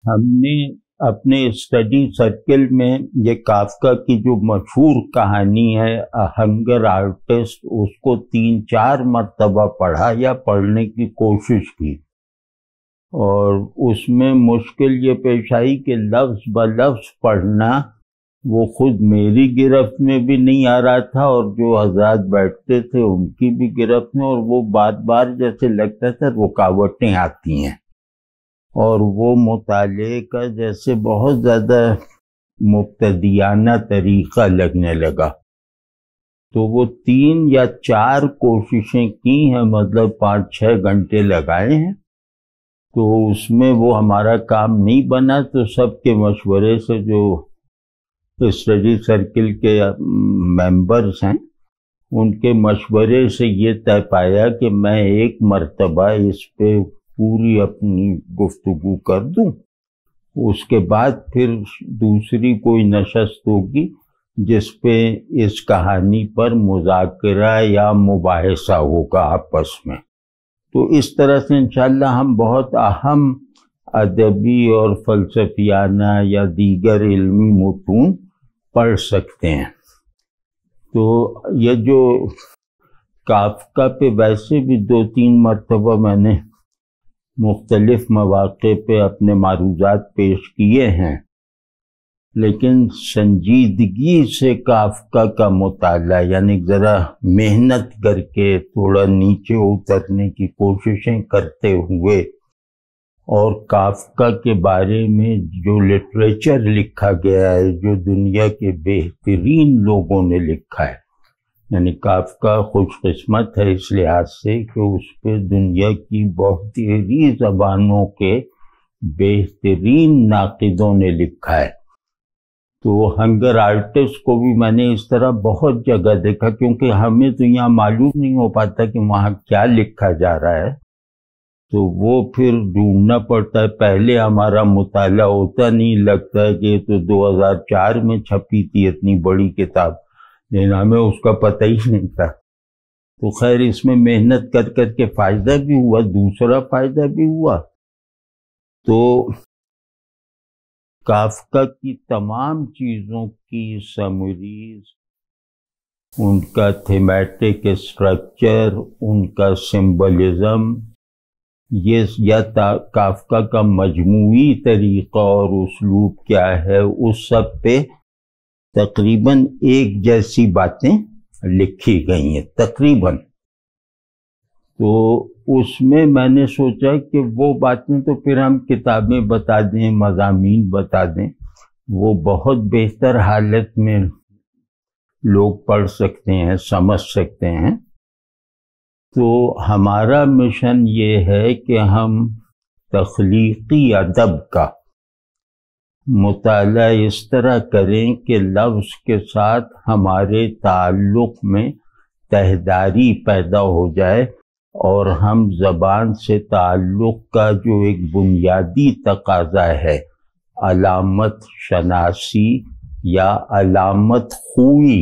ہم نے اپنے اسٹڈی سرکل میں یہ کافکا کی جو مشہور کہانی ہے ہنگر آرٹسٹ، اس کو 3-4 مرتبہ پڑھا یا پڑھنے کی کوشش کی، اور اس میں مشکل یہ پیش آئی کہ لفظ بلفظ پڑھنا وہ خود میری گرفت میں بھی نہیں آ رہا تھا، اور جو حضرات بیٹھتے تھے ان کی بھی گرفت میں، اور وہ بار بار جیسے لگتا تھا رکاوٹیں آتی ہیں، اور وہ مطالعے کا جیسے بہت زیادہ مبتدیانہ طریقہ لگنے لگا۔ تو وہ 3 یا 4 کوششیں کی ہیں، مطلب 5-6 گھنٹے لگائے ہیں، تو اس میں وہ ہمارا کام نہیں بنا۔ تو سب کے مشورے سے، جو اسٹڈی سرکل کے ممبرز ہیں، ان کے مشورے سے یہ طے پایا کہ میں ایک مرتبہ اس پہ پوری اپنی گفتگو کر دوں، اس کے بعد پھر دوسری کوئی نشست ہوگی جس پہ اس کہانی پر مذاکرہ یا مباحثہ ہوگا آپس میں۔ تو اس طرح سے انشاءاللہ ہم بہت اہم ادبی اور فلسفیانہ یا دیگر علمی متون پڑھ سکتے ہیں۔ تو یہ جو کافکا پہ ویسے بھی 2-3 مرتبہ میں نے مختلف مواقع پہ اپنے معروضات پیش کیے ہیں، لیکن سنجیدگی سے کافکا کا مطالعہ، یعنی ذرا محنت کر کے تھوڑا نیچے اترنے کی کوششیں کرتے ہوئے، اور کافکا کے بارے میں جو لٹریچر لکھا گیا ہے، جو دنیا کے بہترین لوگوں نے لکھا ہے، یعنی کافکا خوش قسمت ہے اس لحاظ سے کہ اس پہ دنیا کی بہتری زبانوں کے بہترین ناقدوں نے لکھا ہے۔ تو ہنگر آرٹسٹ کو بھی میں نے اس طرح بہت جگہ دیکھا، کیونکہ ہمیں تو یہاں معلوم نہیں ہو پاتا کہ وہاں کیا لکھا جا رہا ہے، تو وہ پھر ڈھونڈنا پڑتا ہے۔ پہلے ہمارا مطالعہ ہوتا نہیں، لگتا ہے کہ یہ تو 2004 میں چھپی تھی اتنی بڑی کتاب، لیکن ہمیں اس کا پتہ ہی نہیں تھا۔ تو خیر اس میں محنت کر کر کے فائدہ بھی ہوا، دوسرا فائدہ بھی ہوا۔ تو کافکا کی تمام چیزوں کی سمریز، ان کا تھیمیٹک اسٹرکچر، ان کا سمبلزم، یہ یا کافکا کا مجموعی طریقہ اور اسلوب کیا ہے، اس سب پہ تقریباً ایک جیسی باتیں لکھی گئی ہیں تقریباً۔ تو اس میں نے سوچا کہ وہ باتیں تو پھر ہم کتابیں بتا دیں، مضامین بتا دیں، وہ بہت بہتر حالت میں لوگ پڑھ سکتے ہیں، سمجھ سکتے ہیں۔ تو ہمارا مشن یہ ہے کہ ہم تخلیقی ادب کا مطالعہ اس طرح کریں کہ لفظ کے ساتھ ہمارے تعلق میں تہداری پیدا ہو جائے، اور ہم زبان سے تعلق کا جو ایک بنیادی تقاضا ہے، علامت شناسی یا علامت خوئی،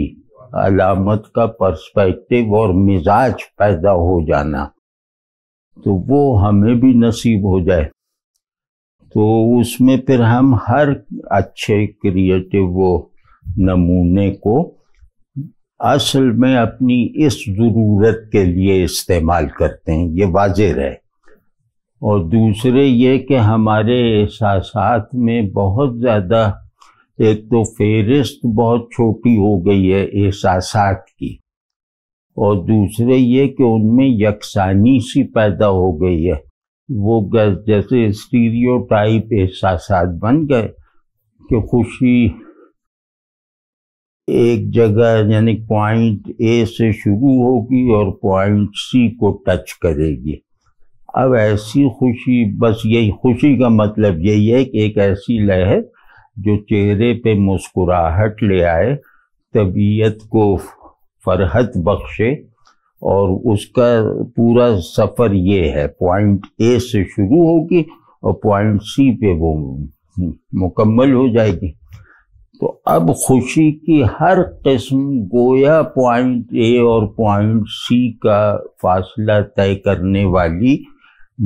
علامت کا پرسپیکٹیو اور مزاج پیدا ہو جانا، تو وہ ہمیں بھی نصیب ہو جائے۔ تو اس میں پھر ہم ہر اچھے کریٹو وہ نمونے کو اصل میں اپنی اس ضرورت کے لیے استعمال کرتے ہیں، یہ واضح رہے۔ اور دوسرے یہ کہ ہمارے احساسات میں بہت زیادہ، ایک تو فہرست بہت چھوٹی ہو گئی ہے احساسات کی، اور دوسرے یہ کہ ان میں یکسانی سی پیدا ہو گئی ہے، وہ جیسے اسٹیریوٹائپ احساسات بن گئے کہ خوشی ایک جگہ، یعنی پوائنٹ اے سے شروع ہوگی اور پوائنٹ سی کو ٹچ کرے گی۔ اب ایسی خوشی، بس یہی خوشی کا مطلب یہی ہے کہ ایک ایسی لہر جو چہرے پہ مسکراہٹ لے آئے، طبیعت کو فرحت بخشے، اور اس کا پورا سفر یہ ہے، پوائنٹ اے سے شروع ہوگی اور پوائنٹ سی پہ وہ مکمل ہو جائے گی۔ تو اب خوشی کی ہر قسم گویا پوائنٹ اے اور پوائنٹ سی کا فاصلہ طے کرنے والی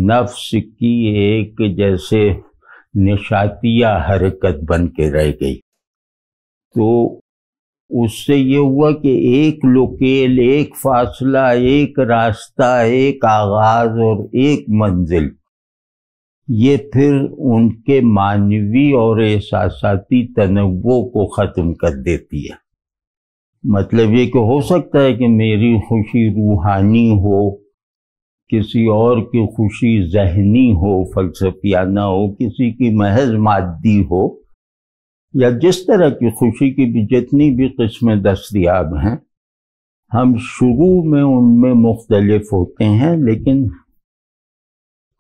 نفس کی ایک جیسے نشاتیہ حرکت بن کے رہ گئی۔ تو اس سے یہ ہوا کہ ایک لوکیل، ایک فاصلہ، ایک راستہ، ایک آغاز اور ایک منزل، یہ پھر ان کے معنوی اور احساساتی تنوع کو ختم کر دیتی ہے۔ مطلب یہ کہ ہو سکتا ہے کہ میری خوشی روحانی ہو، کسی اور کی خوشی ذہنی ہو، فلسفیانہ ہو، کسی کی محض مادی ہو، یا جس طرح کی خوشی کی بھی جتنی بھی قسمیں دستیاب ہیں، ہم شروع میں ان میں مختلف ہوتے ہیں، لیکن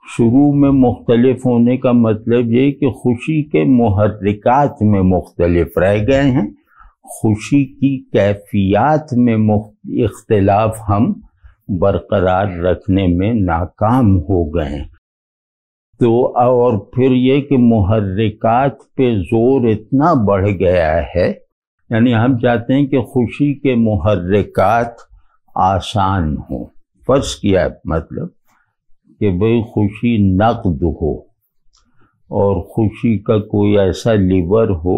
شروع میں مختلف ہونے کا مطلب یہ کہ خوشی کے محرکات میں مختلف رہ گئے ہیں، خوشی کی کیفیات میں اختلاف ہم برقرار رکھنے میں ناکام ہو گئے ہیں۔ تو اور پھر یہ کہ محرکات پہ زور اتنا بڑھ گیا ہے، یعنی ہم چاہتے ہیں کہ خوشی کے محرکات آسان ہوں۔ فرض کیا مطلب کہ بھئی خوشی نقد ہو اور خوشی کا کوئی ایسا لیور ہو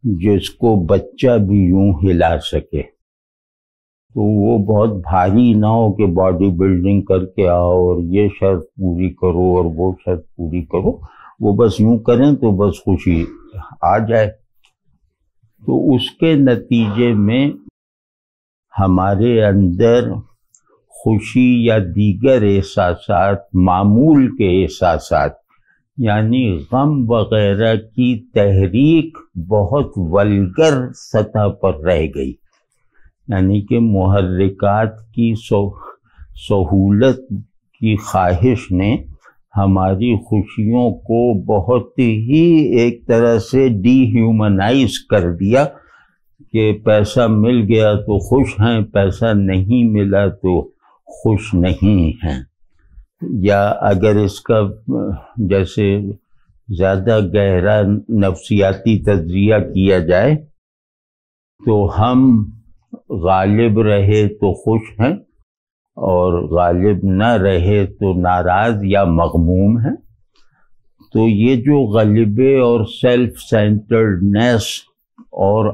جس کو بچہ بھی یوں ہلا سکے، تو وہ بہت بھاری نہ ہو کہ باڈی بلڈنگ کر کے آؤ اور یہ شرط پوری کرو اور وہ شرط پوری کرو، وہ بس یوں کریں تو بس خوشی آ جائے۔ تو اس کے نتیجے میں ہمارے اندر خوشی یا دیگر احساسات، معمول کے احساسات یعنی غم وغیرہ کی تحریک بہت ولگر سطح پر رہ گئی، یعنی کہ محرکات کی سہولت کی خواہش نے ہماری خوشیوں کو بہت ہی ایک طرح سے ڈی ہیومنائز کر دیا کہ پیسہ مل گیا تو خوش ہیں، پیسہ نہیں ملا تو خوش نہیں ہیں۔ یا اگر اس کا جیسے زیادہ گہرا نفسیاتی تجزیہ کیا جائے تو ہم غالب رہے تو خوش ہیں اور غالب نہ رہے تو ناراض یا مغموم ہیں۔ تو یہ جو غلبے اور سیلف سینٹرڈنیس اور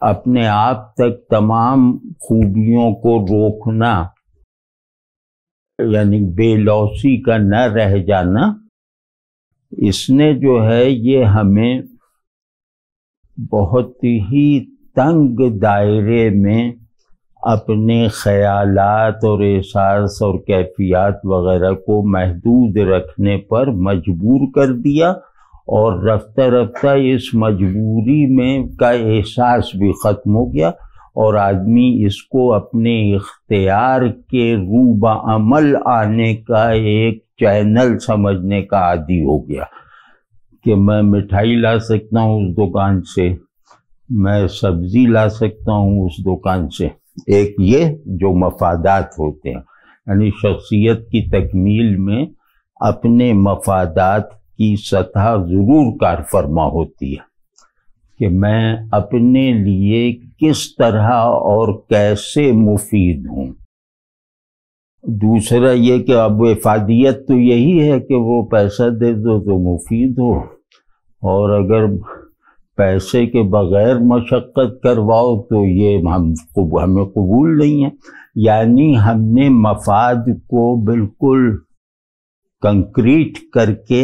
اپنے آپ تک تمام خوبیوں کو روکنا، یعنی بے لوثی کا نہ رہ جانا، اس نے جو ہے یہ ہمیں بہت ہی تنگ دائرے میں اپنے خیالات اور احساس اور کیفیات وغیرہ کو محدود رکھنے پر مجبور کر دیا، اور رفتہ رفتہ اس مجبوری میں کا احساس بھی ختم ہو گیا، اور آدمی اس کو اپنے اختیار کے روب عمل آنے کا ایک چینل سمجھنے کا عادی ہو گیا کہ میں مٹھائی لا سکتا ہوں اس دکان سے، میں سبزی لا سکتا ہوں اس دکان سے۔ ایک یہ جو مفادات ہوتے ہیں، یعنی شخصیت کی تکمیل میں اپنے مفادات کی سطح ضرور کار فرما ہوتی ہے کہ میں اپنے لیے کس طرح اور کیسے مفید ہوں۔ دوسرا یہ کہ اب افادیت تو یہی ہے کہ وہ پیسہ دے دو تو مفید ہو، اور اگر پیسے کے بغیر مشقت کرواؤ تو یہ ہمیں قبول نہیں ہے۔ یعنی ہم نے مفاد کو بالکل کنکریٹ کر کے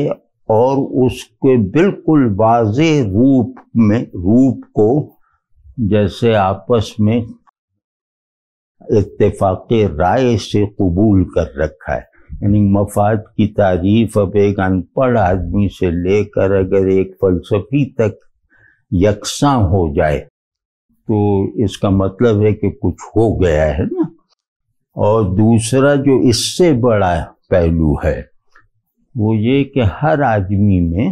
اور اس کے بالکل واضح روپ کو جیسے آپس میں اتفاق رائے سے قبول کر رکھا ہے۔ یعنی مفاد کی تعریف اب ایک ان پڑھ آدمی سے لے کر اگر ایک فلسفی تک یکساں ہو جائے تو اس کا مطلب ہے کہ کچھ ہو گیا ہے نا۔ اور دوسرا جو اس سے بڑا پہلو ہے وہ یہ کہ ہر آدمی میں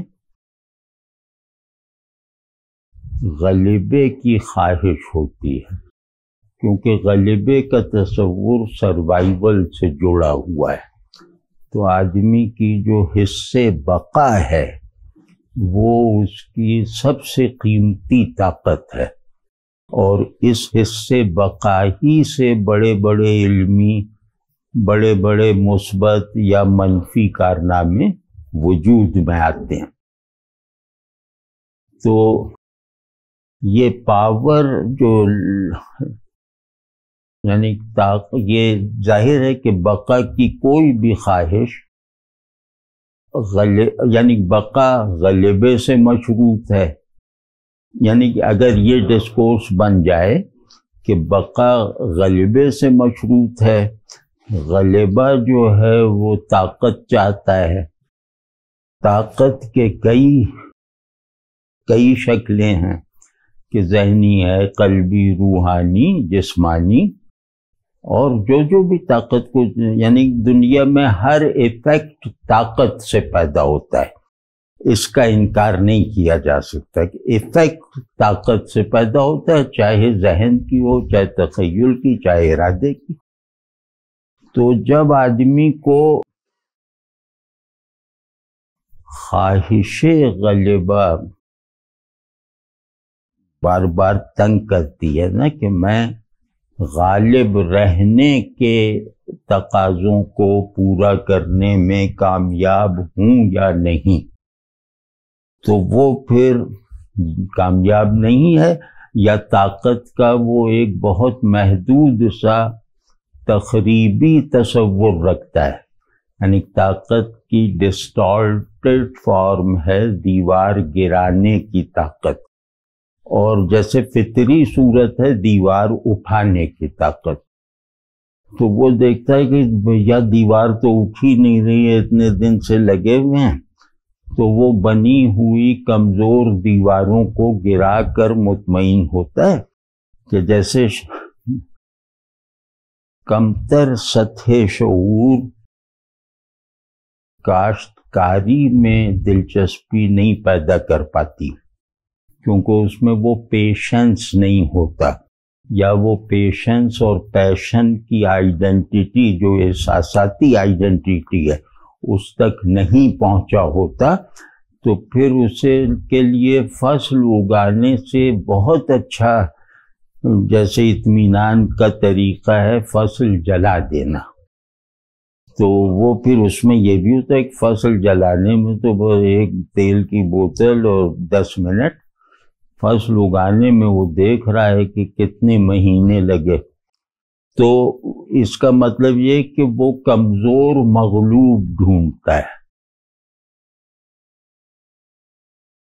غلبے کی خواہش ہوتی ہے، کیونکہ غلبے کا تصور سروائیول سے جڑا ہوا ہے۔ تو آدمی کی جو حص بقا ہے وہ اس کی سب سے قیمتی طاقت ہے، اور اس حص بقا ہی سے بڑے بڑے علمی، بڑے بڑے مثبت یا منفی کارنامے وجود میں آتے ہیں۔ تو یہ پاور جو یعنی یہ ظاہر ہے کہ بقا کی کوئی بھی خواہش یعنی بقا غلبے سے مشروط ہے، یعنی کہ اگر یہ ڈسکورس بن جائے کہ بقا غلبے سے مشروط ہے، غلبہ جو ہے وہ طاقت چاہتا ہے، طاقت کے کئی شکلیں ہیں کہ ذہنی ہے، قلبی، روحانی، جسمانی، اور جو بھی طاقت کو یعنی دنیا میں ہر ایفیکٹ طاقت سے پیدا ہوتا ہے، اس کا انکار نہیں کیا جا سکتا کہ ایفیکٹ طاقت سے پیدا ہوتا ہے، چاہے ذہن کی ہو، چاہے تخیل کی، چاہے ارادے کی۔ تو جب آدمی کو خواہش غلبہ بار بار تنگ کرتی ہے نا کہ میں غالب رہنے کے تقاضوں کو پورا کرنے میں کامیاب ہوں یا نہیں، تو وہ پھر کامیاب نہیں ہے، یا طاقت کا وہ ایک بہت محدود سا تخریبی تصور رکھتا ہے، یعنی طاقت کی ڈسٹارٹڈ فارم ہے دیوار گرانے کی طاقت، اور جیسے فطری صورت ہے دیوار اٹھانے کی طاقت۔ تو وہ دیکھتا ہے کہ یا دیوار تو اٹھ ہی نہیں رہی ہے، اتنے دن سے لگے ہوئے ہیں، تو وہ بنی ہوئی کمزور دیواروں کو گرا کر مطمئن ہوتا ہے کہ جیسے کمتر سطح شعور کاشتکاری میں دلچسپی نہیں پیدا کر پاتی، کیونکہ اس میں وہ پیشنس نہیں ہوتا، یا وہ پیشنس اور پیشن کی آئیڈینٹی جو احساساتی آئیڈینٹی ہے اس تک نہیں پہنچا ہوتا، تو پھر اسے کے لیے فصل اگانے سے بہت اچھا جیسے اطمینان کا طریقہ ہے فصل جلا دینا۔ تو وہ پھر اس میں یہ بھی ہوتا ہے کہ فصل جلانے میں تو ایک تیل کی بوتل اور 10 منٹ، فصل اگانے میں وہ دیکھ رہا ہے کہ کتنے مہینے لگے۔ تو اس کا مطلب یہ کہ وہ کمزور مغلوب ڈھونڈتا ہے،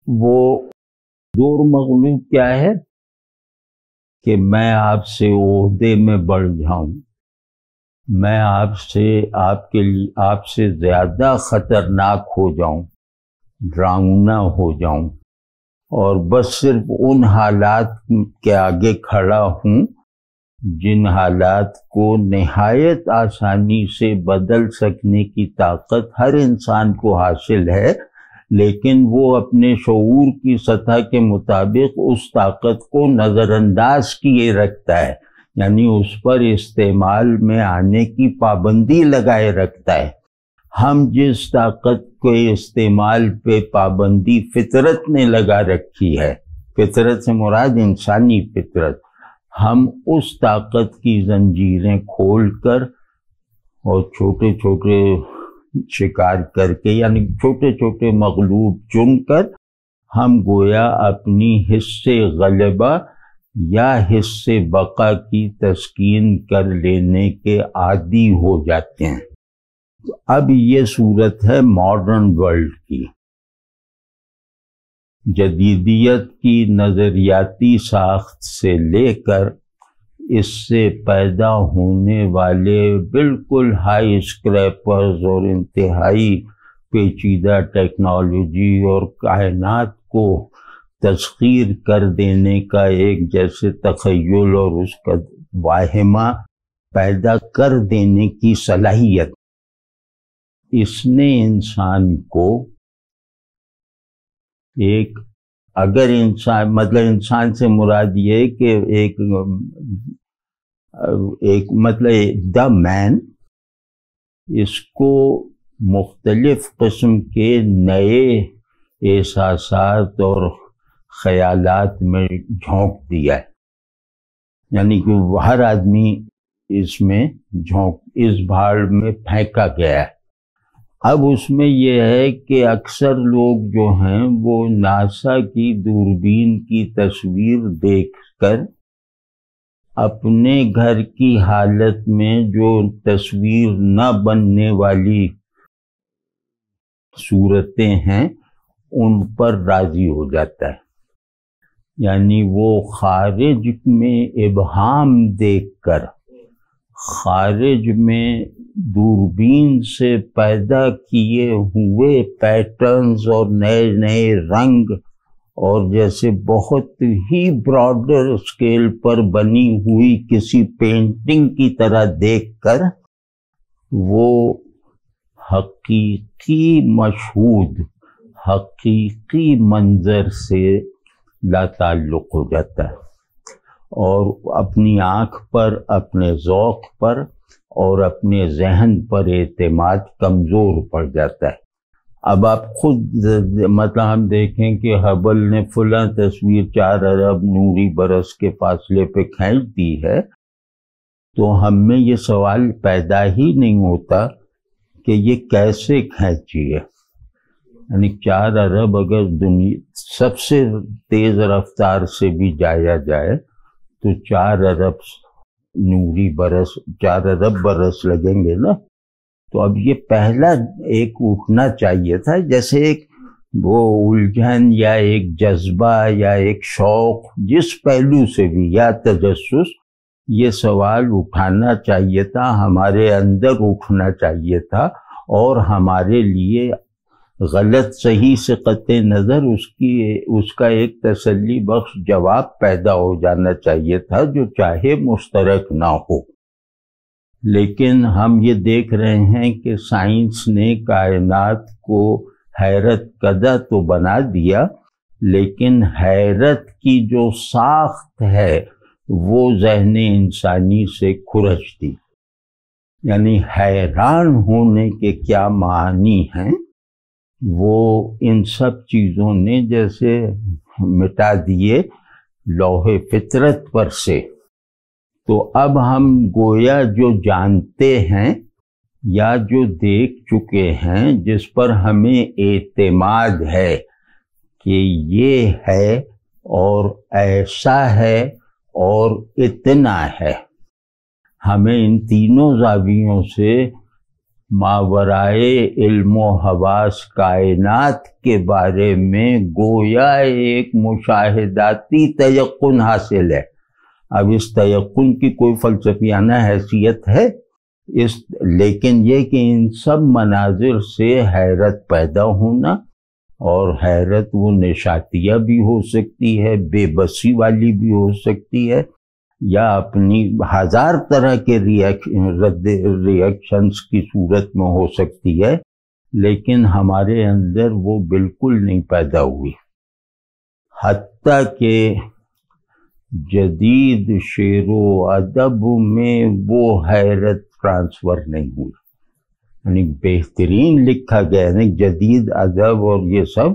وہ کمزور مغلوب کیا ہے کہ میں آپ سے عہدے میں بڑھ جاؤں، میں آپ سے زیادہ خطرناک ہو جاؤں، ڈراؤنا ہو جاؤں، اور بس صرف ان حالات کے آگے کھڑا ہوں جن حالات کو نہایت آسانی سے بدل سکنے کی طاقت ہر انسان کو حاصل ہے، لیکن وہ اپنے شعور کی سطح کے مطابق اس طاقت کو نظر انداز کیے رکھتا ہے، یعنی اس پر استعمال میں آنے کی پابندی لگائے رکھتا ہے۔ ہم جس طاقت کے استعمال پہ پابندی فطرت نے لگا رکھی ہے، فطرت سے مراد انسانی فطرت، ہم اس طاقت کی زنجیریں کھول کر اور چھوٹے چھوٹے شکار کر کے، یعنی چھوٹے چھوٹے مغلوب چن کر، ہم گویا اپنی حصے غلبہ یا حصے بقا کی تسکین کر لینے کے عادی ہو جاتے ہیں۔ اب یہ صورت ہے ماڈرن ورلڈ کی، جدیدیت کی نظریاتی ساخت سے لے کر اس سے پیدا ہونے والے بالکل ہائی اسکریپرز اور انتہائی پیچیدہ ٹیکنالوجی اور کائنات کو تسخیر کر دینے کا ایک جیسے تخیل اور اس کا واہمہ پیدا کر دینے کی صلاحیت، اس نے انسان کو اگر انسان مطلب انسان سے مراد یہ کہ ایک مطلب دا مین، اس کو مختلف قسم کے نئے احساسات اور خیالات میں جھونک دیا ہے، یعنی کہ ہر آدمی اس میں اس بھاڑ میں پھینکا گیا ہے۔ اب اس میں یہ ہے کہ اکثر لوگ جو ہیں وہ ناسا کی دوربین کی تصویر دیکھ کر اپنے گھر کی حالت میں جو تصویر نہ بننے والی صورتیں ہیں ان پر راضی ہو جاتا ہے. یعنی وہ خارج میں ابہام دیکھ کر، خارج میں دوربین سے پیدا کیے ہوئے پیٹرنز اور نئے نئے رنگ اور جیسے بہت ہی براڈر اسکیل پر بنی ہوئی کسی پینٹنگ کی طرح دیکھ کر وہ حقیقی مشہود، حقیقی منظر سے لا تعلق ہو جاتا ہے اور اپنی آنکھ پر، اپنے ذوق پر اور اپنے ذہن پر اعتماد کمزور پڑ جاتا ہے. اب آپ خود مطلب ہم دیکھیں کہ ہبل نے فلاں تصویر 4 ارب نوری برس کے فاصلے پہ کھینچ دی ہے، تو ہم میں یہ سوال پیدا ہی نہیں ہوتا کہ یہ کیسے کھینچی ہے. یعنی 4 ارب اگر دنیا سب سے تیز رفتار سے بھی جایا جائے تو 4 ارب نوری برس، 4 ارب برس لگیں گے نا. تو اب یہ پہلا ایک اٹھنا چاہیے تھا، جیسے ایک وہ الجھن یا ایک جذبہ یا ایک شوق، جس پہلو سے بھی، یا تجسس، یہ سوال اٹھانا چاہیے تھا، ہمارے اندر اٹھنا چاہیے تھا اور ہمارے لیے غلط صحیح سے قطع نظر اس کا ایک تسلی بخش جواب پیدا ہو جانا چاہیے تھا، جو چاہے مشترک نہ ہو. لیکن ہم یہ دیکھ رہے ہیں کہ سائنس نے کائنات کو حیرت کدہ تو بنا دیا، لیکن حیرت کی جو ساخت ہے وہ ذہن انسانی سے کھرچ دی. یعنی حیران ہونے کے کیا معنی ہیں وہ ان سب چیزوں نے جیسے مٹا دیے لوح فطرت پر سے. تو اب ہم گویا جو جانتے ہیں یا جو دیکھ چکے ہیں، جس پر ہمیں اعتماد ہے کہ یہ ہے اور ایسا ہے اور اتنا ہے، ہمیں ان تینوں زاویوں سے ماورائے علم و حواس کائنات کے بارے میں گویا ایک مشاہداتی تیقن حاصل ہے. اب اس تیقن کی کوئی فلسفیانہ حیثیت ہے، لیکن یہ کہ ان سب مناظر سے حیرت پیدا ہونا، اور حیرت وہ نشاتیہ بھی ہو سکتی ہے، بے بسی والی بھی ہو سکتی ہے، یا اپنی 1000 طرح کے ریئیکشنز کی صورت میں ہو سکتی ہے، لیکن ہمارے اندر وہ بالکل نہیں پیدا ہوئی. حتیٰ کہ جدید شعر و ادب میں وہ حیرت ٹرانسفر نہیں ہوئی. یعنی بہترین لکھا گیا ہے، جدید ادب اور یہ سب،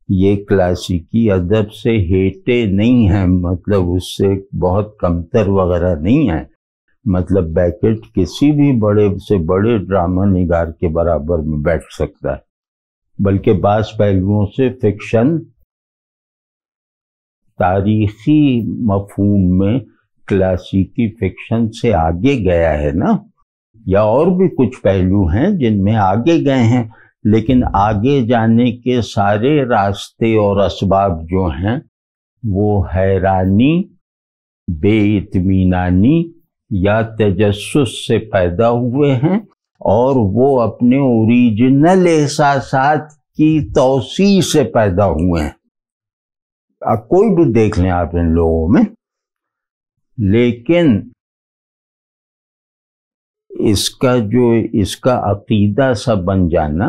یہ کلاسیکی ادب سے ہیٹے نہیں ہیں، مطلب اس سے بہت کمتر وغیرہ نہیں ہیں. مطلب بیکٹ کسی بھی بڑے سے بڑے ڈرامہ نگار کے برابر میں بیٹھ سکتا ہے، بلکہ بعض پہلوؤں سے فکشن تاریخی مفہوم میں کلاسیکی فکشن سے آگے گیا ہے نا. یا اور بھی کچھ پہلو ہیں جن میں آگے گئے ہیں، لیکن آگے جانے کے سارے راستے اور اسباب جو ہیں وہ حیرانی، بے اطمینانی یا تجسس سے پیدا ہوئے ہیں، اور وہ اپنے اوریجنل احساسات کی توسیع سے پیدا ہوئے ہیں. کوئی بھی دیکھ لیں آپ ان لوگوں میں. لیکن اس کا عقیدہ سا بن جانا،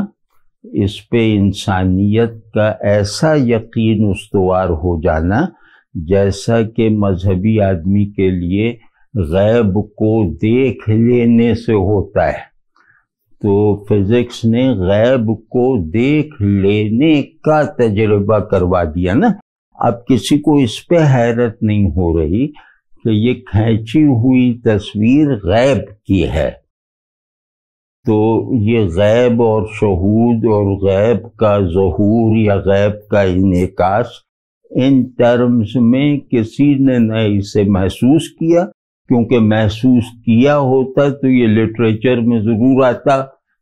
اس پہ انسانیت کا ایسا یقین استوار ہو جانا جیسا کہ مذہبی آدمی کے لیے غیب کو دیکھ لینے سے ہوتا ہے. تو فزکس نے غیب کو دیکھ لینے کا تجربہ کروا دیا نا. اب کسی کو اس پہ حیرت نہیں ہو رہی کہ یہ کھینچی ہوئی تصویر غیب کی ہے. تو یہ غیب اور شہود اور غیب کا ظہور یا غیب کا انعکاس، ان ٹرمز میں کسی نے نہ اسے محسوس کیا، کیونکہ محسوس کیا ہوتا تو یہ لٹریچر میں ضرور آتا،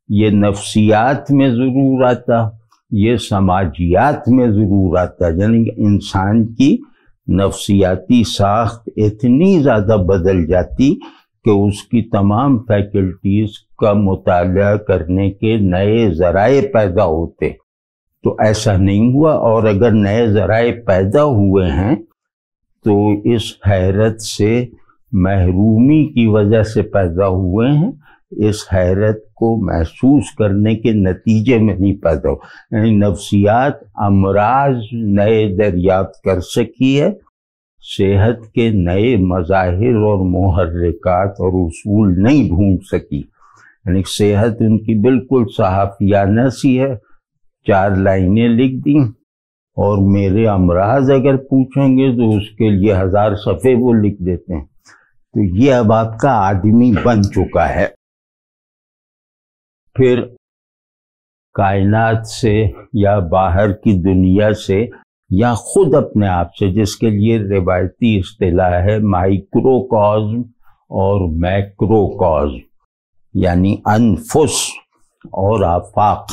یہ نفسیات میں ضرور آتا، یہ سماجیات میں ضرور آتا. یعنی انسان کی نفسیاتی ساخت اتنی زیادہ بدل جاتی کہ اس کی تمام فیکلٹیز کا مطالعہ کرنے کے نئے ذرائع پیدا ہوتے. تو ایسا نہیں ہوا، اور اگر نئے ذرائع پیدا ہوئے ہیں تو اس حیرت سے محرومی کی وجہ سے پیدا ہوئے ہیں، اس حیرت کو محسوس کرنے کے نتیجے میں نہیں پیدا ہو. یعنی نفسیات امراض نئے دریافت کر سکی ہے، صحت کے نئے مظاہر اور محرکات اور اصول نہیں ڈھونڈ سکی. یعنی صحت ان کی بالکل صحافیانہ سی ہے، 4 لائنیں لکھ دیں، اور میرے امراض اگر پوچھیں گے تو اس کے لیے 1000 صفحے وہ لکھ دیتے ہیں. تو یہ اب آپ کا آدمی بن چکا ہے. پھر کائنات سے یا باہر کی دنیا سے یا خود اپنے آپ سے، جس کے لیے روایتی اصطلاح ہے مائکرو کازم اور میکرو کازم، یعنی انفس اور آفاق،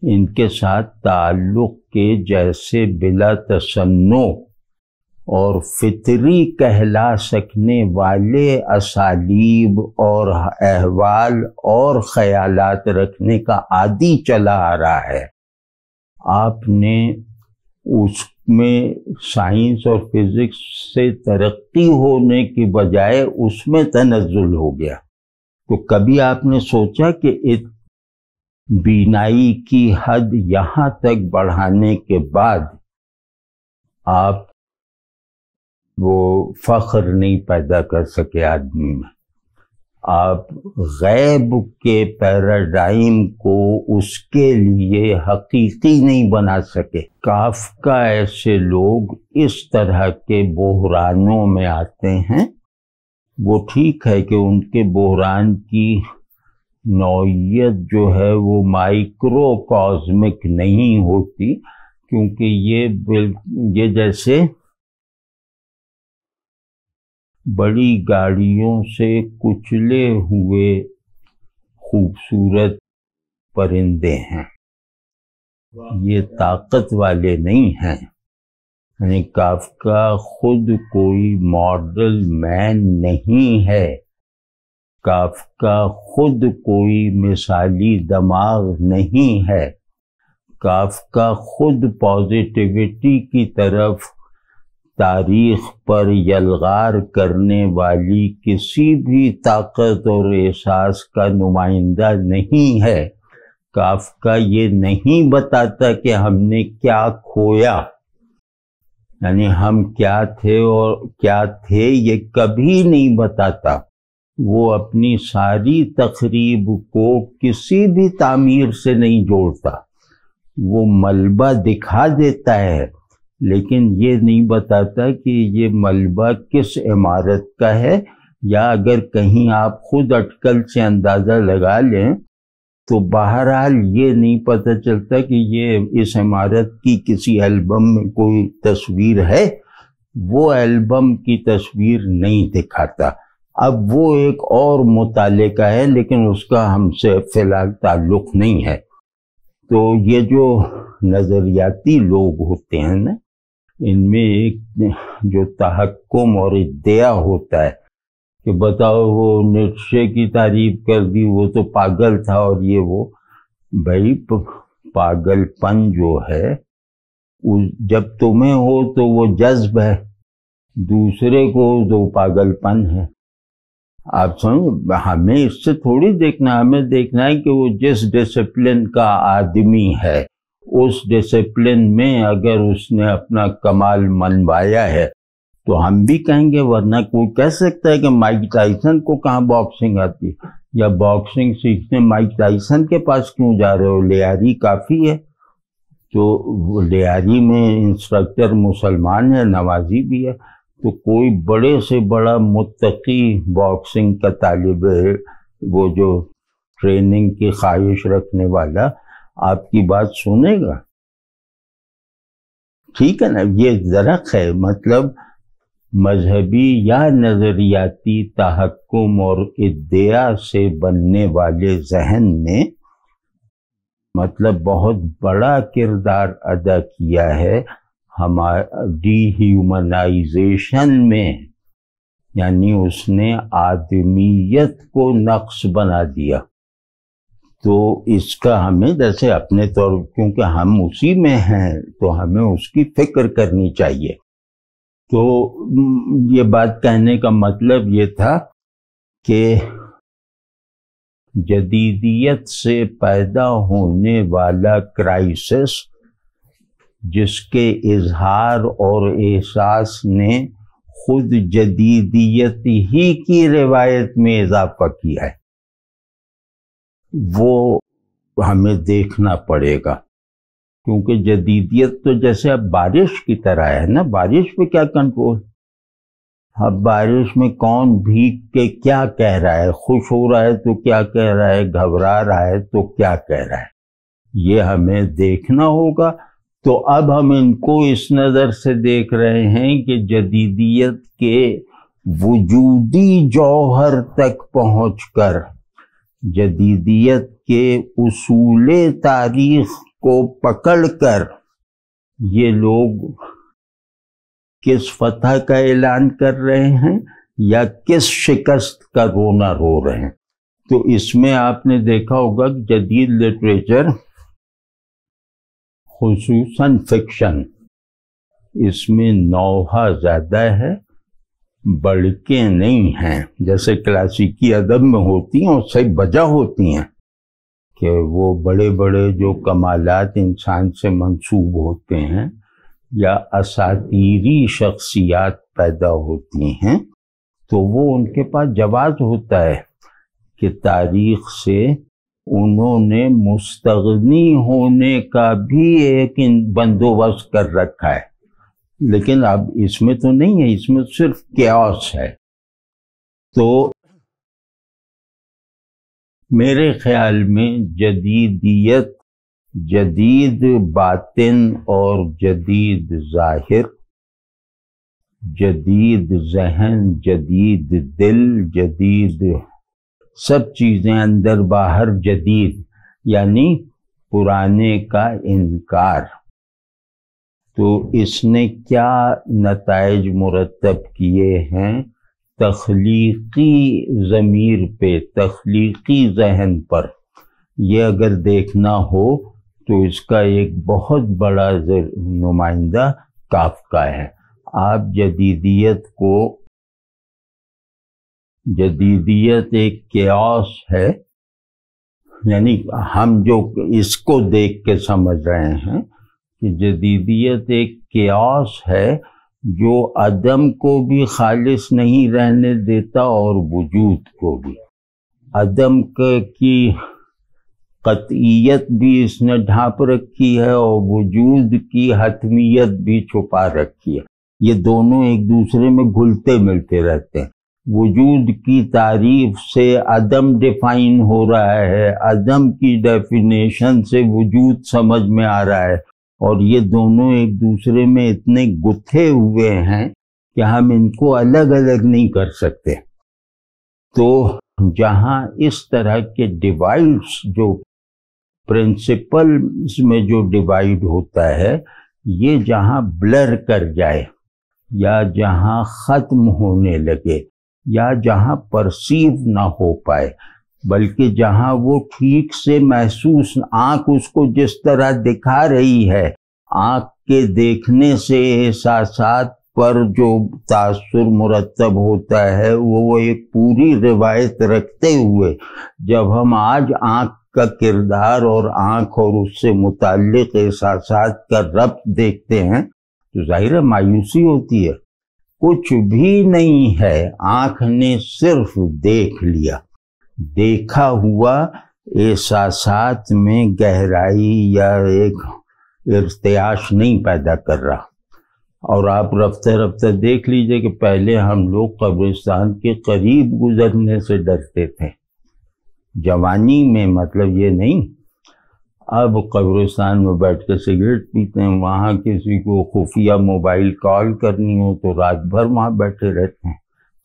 ان کے ساتھ تعلق کے جیسے بلا تصنع اور فطری کہلا سکنے والے اسالیب اور احوال اور خیالات رکھنے کا عادی چلا آ رہا ہے. آپ نے اس میں سائنس اور فزکس سے ترقی ہونے کی بجائے اس میں تنزل ہو گیا. تو کبھی آپ نے سوچا کہ بینائی کی حد یہاں تک بڑھانے کے بعد آپ وہ فخر نہیں پیدا کر سکے آدمی میں، آپ غیب کے پیراڈائم کو اس کے لیے حقیقی نہیں بنا سکے. کافکا ایسے لوگ اس طرح کے بحرانوں میں آتے ہیں. وہ ٹھیک ہے کہ ان کے بحران کی نوعیت جو ہے وہ مائکرو کازمک نہیں ہوتی، کیونکہ یہ جیسے بڑی گاڑیوں سے کچلے ہوئے خوبصورت پرندے ہیں، یہ طاقت والے نہیں ہیں. یعنی کافکا خود کوئی ماڈل مین نہیں ہے، کافکا خود کوئی مثالی دماغ نہیں ہے، کافکا خود پازیٹیوٹی کی طرف تاریخ پر یلغار کرنے والی کسی بھی طاقت اور احساس کا نمائندہ نہیں ہے. کافکا یہ نہیں بتاتا کہ ہم نے کیا کھویا، یعنی ہم کیا تھے اور کیا تھے یہ کبھی نہیں بتاتا. وہ اپنی ساری تقریب کو کسی بھی تعمیر سے نہیں جوڑتا، وہ ملبہ دکھا دیتا ہے لیکن یہ نہیں بتاتا کہ یہ ملبہ کس عمارت کا ہے، یا اگر کہیں آپ خود اٹکل سے اندازہ لگا لیں تو بہرحال یہ نہیں پتہ چلتا کہ یہ اس عمارت کی کسی البم میں کوئی تصویر ہے، وہ البم کی تصویر نہیں دکھاتا. اب وہ ایک اور مطالعے کا ہے لیکن اس کا ہم سے فی الحال تعلق نہیں ہے. تو یہ جو نظریاتی لوگ ہوتے ہیں نا، ان میں ایک جو تحکم اور ادعا ہوتا ہے کہ بتاؤ وہ نیٹشے کی تعریف کر دی، وہ تو پاگل تھا، اور یہ وہ. بھائی پاگل پن جو ہے جب تمہیں ہو تو وہ جذب ہے، دوسرے کو تو پاگل پن ہے. آپ سمجھ، ہمیں اس سے تھوڑی دیکھنا، ہمیں دیکھنا ہے کہ وہ جس ڈسپلن کا آدمی ہے اس ڈسپلن میں اگر اس نے اپنا کمال منوایا ہے تو ہم بھی کہیں گے. ورنہ کوئی کہہ سکتا ہے کہ مائک ٹائسن کو کہاں باکسنگ آتی، یا باکسنگ سیکھنے مائک ٹائسن کے پاس کیوں جا رہے ہو، لیاری کافی ہے. تو لیاری میں انسٹرکٹر مسلمان ہے، نوازی بھی ہے. تو کوئی بڑے سے بڑا متقی باکسنگ کا طالب وہ جو ٹریننگ کی خواہش رکھنے والا آپ کی بات سنے گا؟ ٹھیک ہے نا، یہ درخت ہے، مطلب مذہبی یا نظریاتی تحکم اور ادعا سے بننے والے ذہن نے مطلب بہت بڑا کردار ادا کیا ہے ہماری ہیومنائزیشن میں، یعنی اس نے آدمیت کو نقص بنا دیا۔ تو اس کا ہمیں جیسے اپنے طور، کیونکہ ہم اسی میں ہیں تو ہمیں اس کی فکر کرنی چاہیے۔ تو یہ بات کہنے کا مطلب یہ تھا کہ جدیدیت سے پیدا ہونے والا کرائسس، جس کے اظہار اور احساس نے خود جدیدیت ہی کی روایت میں اضافہ کیا ہے، وہ ہمیں دیکھنا پڑے گا۔ کیونکہ جدیدیت تو جیسے اب بارش کی طرح ہے نا، بارش پہ کیا کنٹرول؟ اب بارش میں کون بھیگ کے کیا کہہ رہا ہے، خوش ہو رہا ہے تو کیا کہہ رہا ہے، گھبرا رہا ہے تو کیا کہہ رہا ہے، یہ ہمیں دیکھنا ہوگا۔ تو اب ہم ان کو اس نظر سے دیکھ رہے ہیں کہ جدیدیت کے وجودی جوہر تک پہنچ کر، جدیدیت کے اصول تاریخ کو پکڑ کر یہ لوگ کس فتح کا اعلان کر رہے ہیں یا کس شکست کا رونا رو رہے ہیں۔ تو اس میں آپ نے دیکھا ہوگا کہ جدید لٹریچر، خصوصاً فکشن، اس میں نوحہ زیادہ ہے، بڑکیں نہیں ہیں، جیسے کلاسیکی ادب میں ہوتی ہیں اور صحیح وجہ ہوتی ہیں کہ وہ بڑے بڑے جو کمالات انسان سے منسوب ہوتے ہیں یا اساطیری شخصیات پیدا ہوتی ہیں، تو وہ ان کے پاس جواز ہوتا ہے کہ تاریخ سے انہوں نے مستغنی ہونے کا بھی ایک بندوبست کر رکھا ہے، لیکن اب اس میں تو نہیں ہے، اس میں صرف کیوس ہے۔ تو میرے خیال میں جدیدیت، جدید باطن اور جدید ظاہر، جدید ذہن، جدید دل، جدید سب چیزیں اندر باہر جدید، یعنی پرانے کا انکار۔ تو اس نے کیا نتائج مرتب کیے ہیں؟ تخلیقی ضمیر پہ، تخلیقی ذہن پر۔ یہ اگر دیکھنا ہو تو اس کا ایک بہت بڑا نمائندہ کافکا ہے۔ آپ جدیدیت کو، جدیدیت ایک کیوس ہے، یعنی ہم جو اس کو دیکھ کے سمجھ رہے ہیں کہ جدیدیت ایک کیوس ہے جو عدم کو بھی خالص نہیں رہنے دیتا اور وجود کو بھی۔ عدم کی قطعیت بھی اس نے ڈھانپ رکھی ہے اور وجود کی حتمیت بھی چھپا رکھی ہے۔ یہ دونوں ایک دوسرے میں گھلتے ملتے رہتے ہیں۔ وجود کی تعریف سے عدم ڈیفائن ہو رہا ہے، عدم کی ڈیفینیشن سے وجود سمجھ میں آ رہا ہے، اور یہ دونوں ایک دوسرے میں اتنے گتھے ہوئے ہیں کہ ہم ان کو الگ الگ نہیں کر سکتے۔ تو جہاں اس طرح کے ڈیوائڈز، جو پرنسپلز میں جو ڈیوائڈ ہوتا ہے، یہ جہاں بلر کر جائے یا جہاں ختم ہونے لگے یا جہاں پرسیو نہ ہو پائے، بلکہ جہاں وہ ٹھیک سے محسوس، آنکھ اس کو جس طرح دکھا رہی ہے، آنکھ کے دیکھنے سے احساسات پر جو تاثر مرتب ہوتا ہے وہ ایک پوری روایت رکھتے ہوئے جب ہم آج آنکھ کا کردار اور آنکھ اور اس سے متعلق احساسات کا ربط دیکھتے ہیں تو ظاہر مایوسی ہوتی ہے۔ کچھ بھی نہیں ہے، آنکھ نے صرف دیکھ لیا، دیکھا ہوا احساسات میں گہرائی یا ایک ارتعاش نہیں پیدا کر رہا۔ اور آپ رفتہ رفتہ دیکھ لیجئے کہ پہلے ہم لوگ قبرستان کے قریب گزرنے سے ڈرتے تھے، جوانی میں مطلب یہ نہیں اب قبرستان میں بیٹھ کے سگریٹ پیتے ہیں، وہاں کسی کو خفیہ موبائل کال کرنی ہو تو رات بھر وہاں بیٹھے رہتے ہیں۔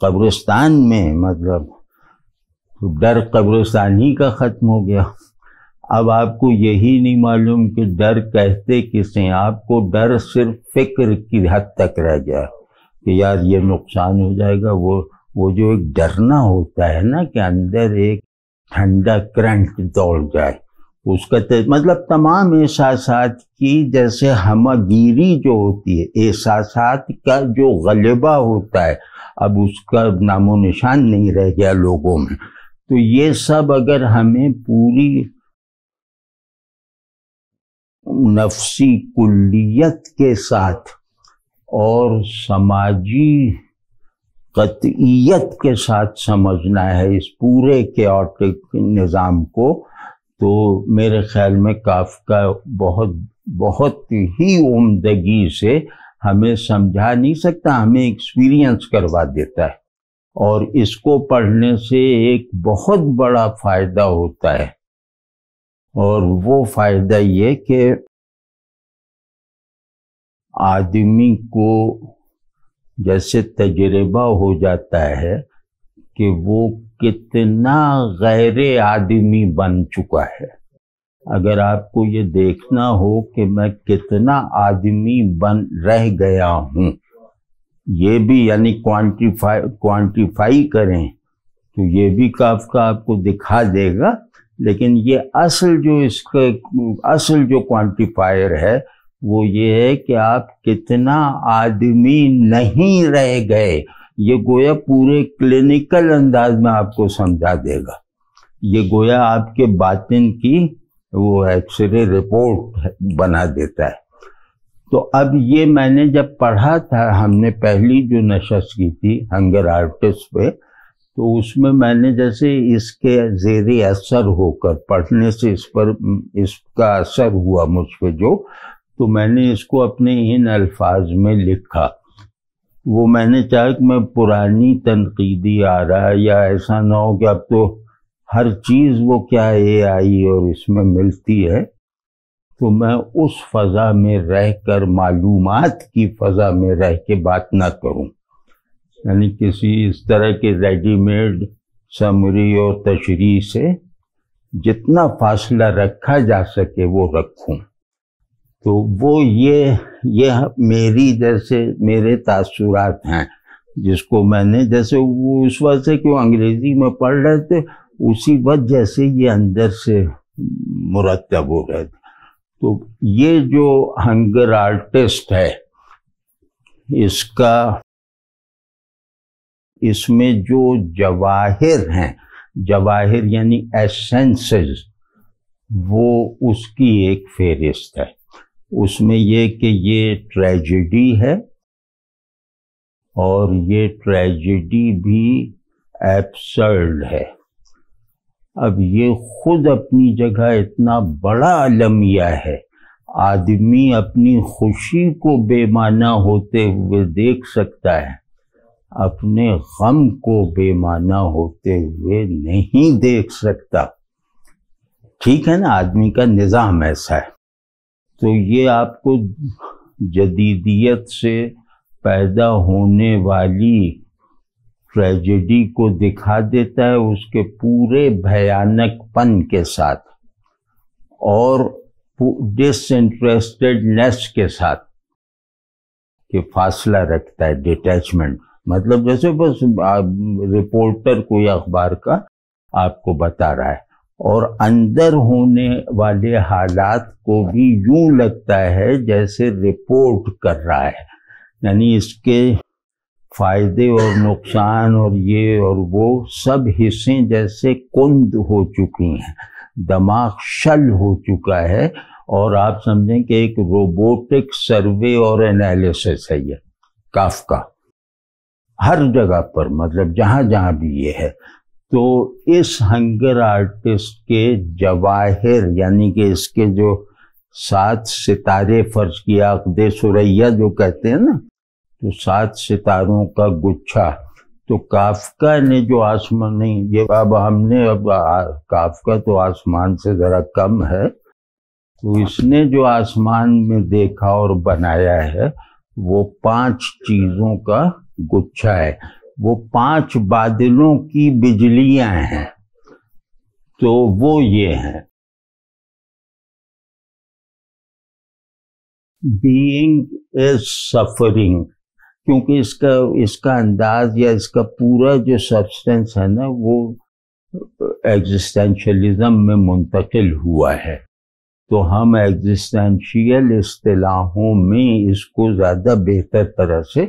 قبرستان میں مطلب ڈر قبرستانی کا ختم ہو گیا۔ اب آپ کو یہی نہیں معلوم کہ ڈر کہتے کسے، آپ کو ڈر صرف فکر کی حد تک رہ گیا کہ یار یہ نقصان ہو جائے گا۔ وہ جو ایک ڈرنا ہوتا ہے نا کہ اندر ایک ٹھنڈا کرنٹ دوڑ جائے، اس کا مطلب تمام احساسات کی جیسے ہمہ گیری جو ہوتی ہے، احساسات کا جو غلبہ ہوتا ہے، اب اس کا نام و نشان نہیں رہ گیا لوگوں میں۔ تو یہ سب اگر ہمیں پوری نفسی کلیت کے ساتھ اور سماجی قطعیت کے ساتھ سمجھنا ہے اس پورے کیوٹک نظام کو، تو میرے خیال میں کافکا بہت ہی عمدگی سے ہمیں سمجھا نہیں سکتا، ہمیں ایکسپیرینس کروا دیتا ہے۔ اور اس کو پڑھنے سے ایک بہت بڑا فائدہ ہوتا ہے، اور وہ فائدہ یہ کہ آدمی کو جیسے تجربہ ہو جاتا ہے کہ وہ کتنا غیر آدمی بن چکا ہے۔ اگر آپ کو یہ دیکھنا ہو کہ میں کتنا آدمی رہ گیا ہوں، یہ بھی یعنی کوانٹیفائی کریں تو یہ بھی کافکا آپ کو دکھا دے گا، لیکن یہ اصل جو کوانٹیفائر ہے وہ یہ ہے کہ آپ کتنا آدمی نہیں رہ گئے۔ یہ گویا پورے کلینکل انداز میں آپ کو سمجھا دے گا، یہ گویا آپ کے باطن کی وہ ایکس رے رپورٹ بنا دیتا ہے۔ تو اب یہ میں نے جب پڑھا تھا، ہم نے پہلی جو نشست کی تھی ہنگر آرٹسٹ پہ، تو اس میں نے جیسے اس کے زیر اثر ہو کر پڑھنے سے اس کا اثر ہوا مجھ پہ تو میں نے اس کو اپنے ان الفاظ میں لکھا۔ وہ میں نے چاہا کہ میں پرانی تنقیدی آ رہا ہے یا ایسا نہ ہو کہ اب تو ہر چیز وہ کیا AI اور اس میں ملتی ہے، تو میں اس فضا میں رہ کر معلومات کی فضا میں رہ کے بات نہ کروں، یعنی کسی اس طرح کے ریڈی میڈ سمری اور تشریح سے جتنا فاصلہ رکھا جا سکے وہ رکھوں۔ تو وہ یہ میری جیسے میرے تاثرات ہیں، جس کو میں نے جیسے وہ اس وقت سے کہ وہ انگریزی میں پڑھ رہے تھے، اسی وقت جیسے یہ اندر سے مرتب ہو رہے تھے۔ تو یہ جو ہنگر آرٹسٹ ہے، اس میں جو جواہر ہیں، جواہر یعنی ایسنسز، وہ اس کی ایک فہرست ہے۔ اس میں یہ کہ یہ ٹریجڈی ہے، اور یہ ٹریجڈی بھی ایبسرڈ ہے۔ اب یہ خود اپنی جگہ اتنا بڑا المیہ ہے، آدمی اپنی خوشی کو بے معنی ہوتے ہوئے دیکھ سکتا ہے، اپنے غم کو بے معنی ہوتے ہوئے نہیں دیکھ سکتا۔ ٹھیک ہے نا، آدمی کا نظام ایسا ہے۔ تو یہ آپ کو جدیدیت سے پیدا ہونے والی ٹریجڈی کو دکھا دیتا ہے، اس کے پورے بھیانک پن کے ساتھ اور ڈس انٹرسٹڈنیس کے ساتھ، کہ فاصلہ رکھتا ہے، ڈیٹیچمنٹ، مطلب جیسے بس رپورٹر کوئی اخبار کا آپ کو بتا رہا ہے، اور اندر ہونے والے حالات کو بھی یوں لگتا ہے جیسے رپورٹ کر رہا ہے، یعنی اس کے فائدے اور نقصان اور یہ اور وہ سب حصے جیسے کند ہو چکی ہیں، دماغ شل ہو چکا ہے، اور آپ سمجھیں کہ ایک روبوٹک سروے اور انالیسس ہے یہ کافکا، ہر جگہ پر، مطلب جہاں جہاں بھی یہ ہے۔ تو اس ہنگر آرٹسٹ کے جواہر، یعنی کہ اس کے جو 7 ستارے فرض کیا عقد ثریا جو کہتے ہیں نا، تو 7 ستاروں کا گچھا، تو کافکا نے جو آسمان نہیں، یہ اب ہم نے اب کافکا تو آسمان سے ذرا کم ہے، تو اس نے جو آسمان میں دیکھا اور بنایا ہے وہ 5 چیزوں کا گچھا ہے، وہ 5 بادلوں کی بجلیاں ہیں، تو وہ یہ ہیں: بینگ از سفرنگ، کیونکہ اس کا انداز یا اس کا پورا جو سبسٹنس ہے نا وہ ایگزسٹینشلزم میں منتقل ہوا ہے، تو ہم ایگزسٹینشیل اصطلاحوں میں اس کو زیادہ بہتر طرح سے،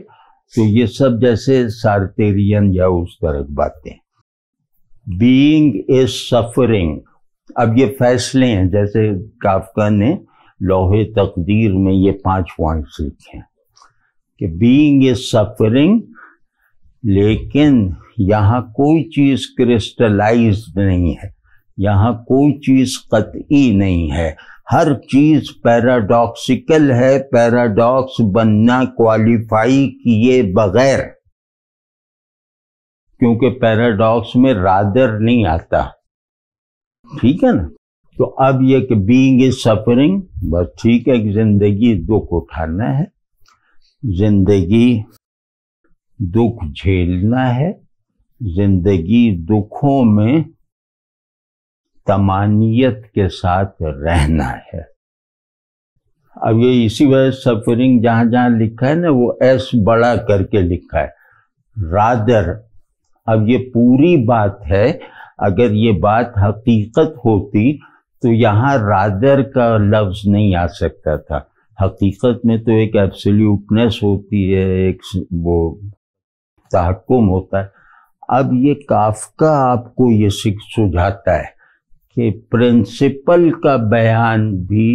تو یہ سب جیسے سارتیرین یا اس طرح کی باتیں. بینگ از سفرنگ، اب یہ فیصلے ہیں، جیسے کافکا نے لوح تقدیر میں یہ 5 پوائنٹس لکھے ہیں کہ بینگ از سفرنگ، لیکن یہاں کوئی چیز کرسٹلائزڈ نہیں ہے، یہاں کوئی چیز قطعی نہیں ہے، ہر چیز پیراڈاکسیکل ہے، پیراڈاکس بننا کوالیفائی کیے بغیر، کیونکہ پیراڈاکس میں رادر نہیں آتا، ٹھیک ہے نا. تو اب یہ کہ بینگ از سفرنگ، بس ٹھیک ہے کہ زندگی دکھ اٹھانا ہے، زندگی دکھ جھیلنا ہے، زندگی دکھوں میں طمانینت کے ساتھ رہنا ہے. اب یہ اسی وجہ سفرنگ جہاں جہاں لکھا ہے نا وہ ایس بڑا کر کے لکھا ہے، رادر. اب یہ پوری بات ہے، اگر یہ بات حقیقت ہوتی تو یہاں رادر کا لفظ نہیں آ سکتا تھا. حقیقت میں تو ایک ایبسلیوٹنس ہوتی ہے، ایک وہ تحکم ہوتا ہے. اب یہ کافکا آپ کو یہ سجھاتا ہے کہ پرنسپل کا بیان بھی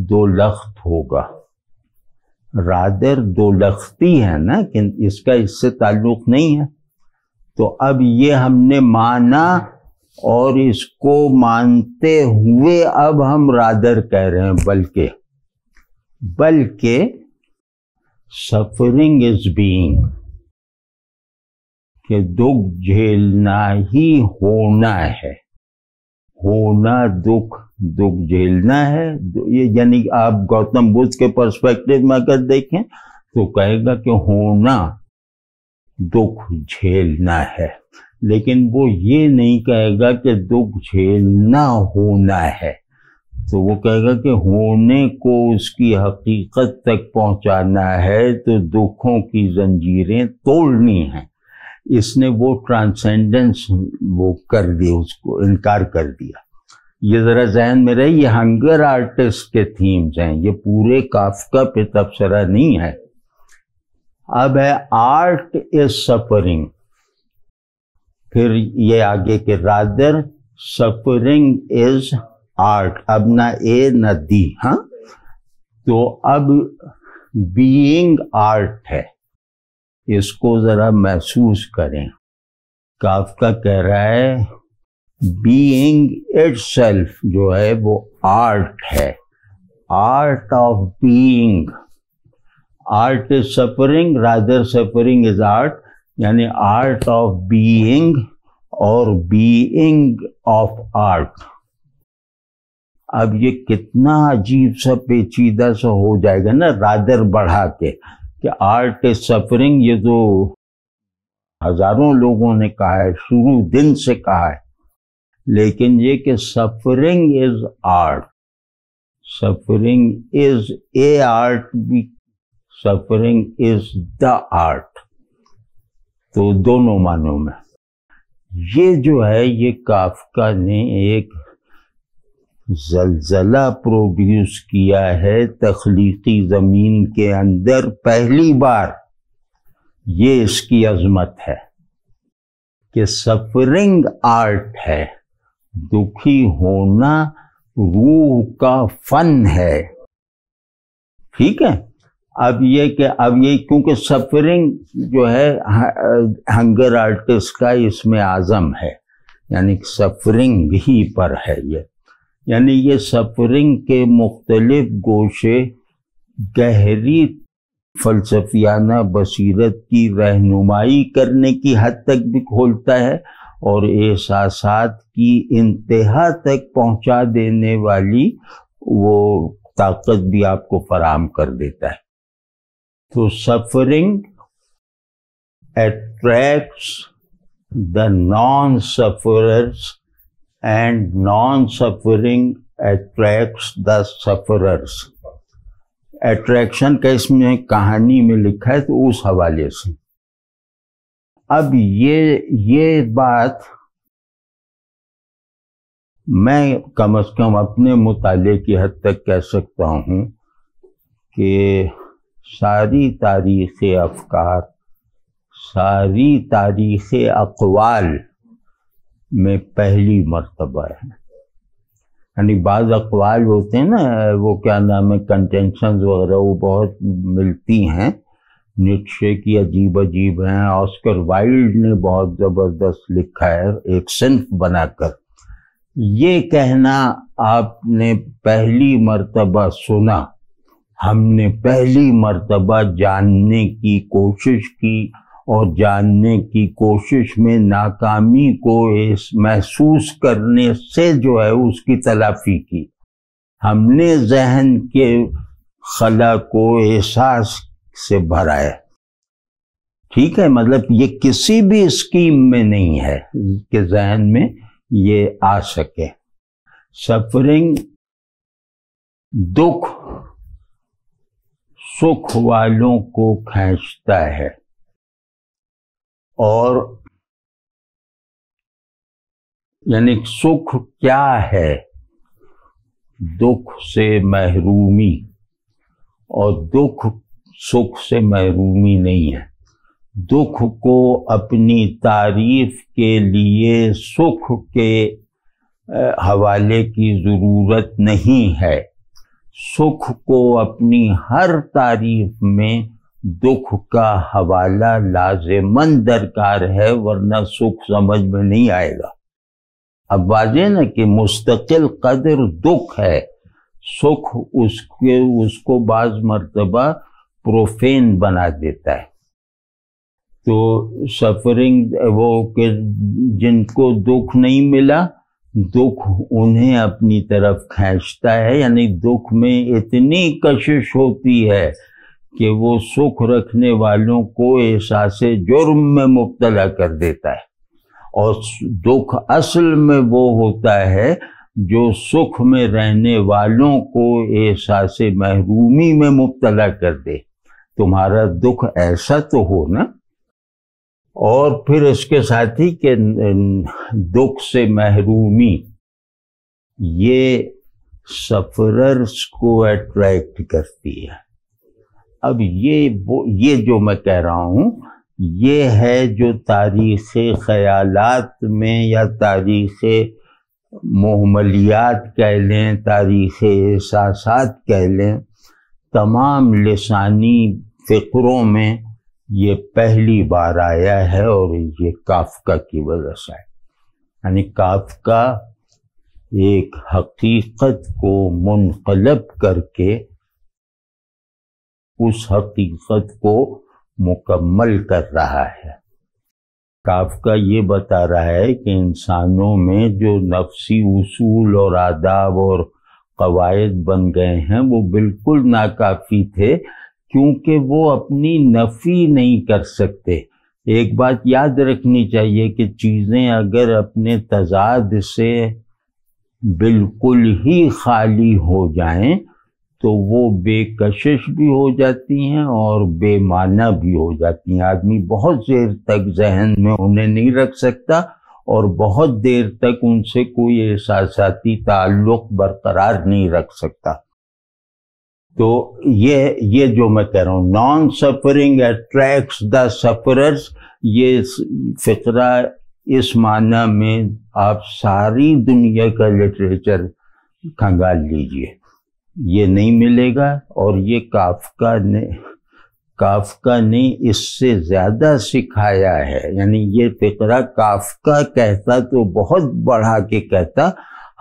2 لخت ہوگا. رادر 2 لختی ہے نا، کہ اس کا اس سے تعلق نہیں ہے. تو اب یہ ہم نے مانا، اور اس کو مانتے ہوئے اب ہم رادر کہہ رہے ہیں، بلکہ سفرنگ از بینگ، کہ دکھ جھیلنا ہی ہونا ہے، ہونا دکھ جھیلنا ہے. یہ یعنی آپ گوتم بدھ کے پرسپیکٹو میں اگر دیکھیں تو کہے گا کہ ہونا دکھ جھیلنا ہے، لیکن وہ یہ نہیں کہے گا کہ دکھ جھیلنا ہونا ہے. تو وہ کہے گا کہ ہونے کو اس کی حقیقت تک پہنچانا ہے تو دکھوں کی زنجیریں توڑنی ہیں. اس نے وہ ٹرانسینڈنس وہ کر دی، اس کو انکار کر دیا. یہ ذرا ذہن میں رہے، یہ ہنگر آرٹسٹ کے تھیمز ہیں، یہ پورے کافکا پہ تبصرہ نہیں ہے. اب ہے آرٹ از سفرنگ، پھر یہ آگے کہ رادر سفرنگ از آرٹ. اب نہ اے نہ دی، ہاں. تو اب بینگ آرٹ ہے، اس کو ذرا محسوس کریں. کافکا کہہ رہا ہے بینگ اٹ سیلف جو ہے وہ آرٹ ہے، art of being. Art is suffering, rather suffering is art, یعنی آرٹ آف بینگ اور بینگ آف آرٹ. اب یہ کتنا عجیب سا پیچیدہ سا ہو جائے گا نا رادر بڑھا کے، کہ آرٹ از سفرنگ. یہ تو ہزاروں لوگوں نے کہا ہے، شروع دن سے کہا ہے، لیکن یہ کہ suffering is art, suffering is a art بھی، سفرنگ از دا آرٹ، تو دونوں معنوں میں. یہ جو ہے یہ کافکا نے ایک زلزلہ پروڈیوس کیا ہے تخلیقی زمین کے اندر، پہلی بار. یہ اس کی عظمت ہے کہ سفرنگ آرٹ ہے، دکھی ہونا روح کا فن ہے. ٹھیک ہے. اب یہ کیونکہ سفرنگ جو ہے ہنگر آرٹسٹ کا اس میں اعظم ہے، یعنی سفرنگ ہی پر ہے یہ، یعنی یہ سفرنگ کے مختلف گوشے گہری فلسفیانہ بصیرت کی رہنمائی کرنے کی حد تک بھی کھولتا ہے اور احساسات کی انتہا تک پہنچا دینے والی وہ طاقت بھی آپ کو فراہم کر دیتا ہے۔ تو suffering attracts the non-sufferers and non-suffering attracts the sufferers۔ Attraction کا اس میں کہانی میں لکھا ہے تو اس حوالے سے۔ اب یہ بات میں کم از کم اپنے مطالعے کی حد تک کہہ سکتا ہوں کہ ساری تاریخ افکار، ساری تاریخ اقوال میں پہلی مرتبہ ہے۔ یعنی بعض اقوال ہوتے ہیں نا، وہ کیا نام ہے، کنٹینشنز وغیرہ، وہ بہت ملتی ہیں، نیٹشے کی عجیب عجیب ہیں، آسکر وائلڈ نے بہت زبردست لکھا ہے ایک صنف بنا کر۔ یہ کہنا آپ نے پہلی مرتبہ سنا، ہم نے پہلی مرتبہ جاننے کی کوشش کی اور جاننے کی کوشش میں ناکامی کو محسوس کرنے سے جو ہے اس کی تلافی کی۔ ہم نے ذہن کے خلا کو احساس سے بھرا ہے، ٹھیک ہے، مطلب یہ کسی بھی اسکیم میں نہیں ہے کہ ذہن میں یہ آ سکے۔ سفرنگ دکھ سکھ والوں کو کھینچتا ہے، اور یعنی سکھ کیا ہے؟ دکھ سے محرومی، اور دکھ سکھ سے محرومی نہیں ہے۔ دکھ کو اپنی تعریف کے لیے سکھ کے حوالے کی ضرورت نہیں ہے۔ سکھ کو اپنی ہر تعریف میں دکھ کا حوالہ لازماً درکار ہے، ورنہ سکھ سمجھ میں نہیں آئے گا۔ اب واضح نا کہ مستقل قدر دکھ ہے، سکھ اس کو بعض مرتبہ پروفین بنا دیتا ہے۔ تو سفرنگ وہ کہ جن کو دکھ نہیں ملا، دکھ انہیں اپنی طرف کھینچتا ہے، یعنی دکھ میں اتنی کشش ہوتی ہے کہ وہ سکھ رکھنے والوں کو احساس جرم میں مبتلا کر دیتا ہے، اور دکھ اصل میں وہ ہوتا ہے جو سکھ میں رہنے والوں کو احساس محرومی میں مبتلا کر دے۔ تمہارا دکھ ایسا تو ہو نا۔ اور پھر اس کے ساتھ ہی کہ دکھ سے محرومی یہ سفررز کو اٹریکٹ کرتی ہے۔ اب یہ جو میں کہہ رہا ہوں یہ ہے جو تاریخ خیالات میں یا تاریخ محملیات کہہ لیں، تاریخ احساسات کہہ لیں، تمام لسانی فقروں میں یہ پہلی بار آیا ہے، اور یہ کافکا کی وجہ سے ہے۔ یعنی کافکا ایک حقیقت کو منقلب کر کے اس حقیقت کو مکمل کر رہا ہے۔ کافکا یہ بتا رہا ہے کہ انسانوں میں جو نفسی اصول اور آداب اور قواعد بن گئے ہیں وہ بالکل ناکافی تھے، کیونکہ وہ اپنی نفی نہیں کر سکتے۔ ایک بات یاد رکھنی چاہیے کہ چیزیں اگر اپنے تضاد سے بالکل ہی خالی ہو جائیں تو وہ بے کشش بھی ہو جاتی ہیں اور بے معنی بھی ہو جاتی ہیں۔ آدمی بہت دیر تک ذہن میں انہیں نہیں رکھ سکتا اور بہت دیر تک ان سے کوئی احساساتی تعلق برقرار نہیں رکھ سکتا۔ تو یہ جو میں کہہ رہا ہوں، نان سفرنگ اٹریکٹس دا سفررز، یہ فقرہ اس معنی میں آپ ساری دنیا کا لٹریچر کھنگال لیجئے، یہ نہیں ملے گا۔ اور یہ کافکا نے اس سے زیادہ سکھایا ہے۔ یعنی یہ فقرہ کافکا کہتا تو بہت بڑھا کے کہتا،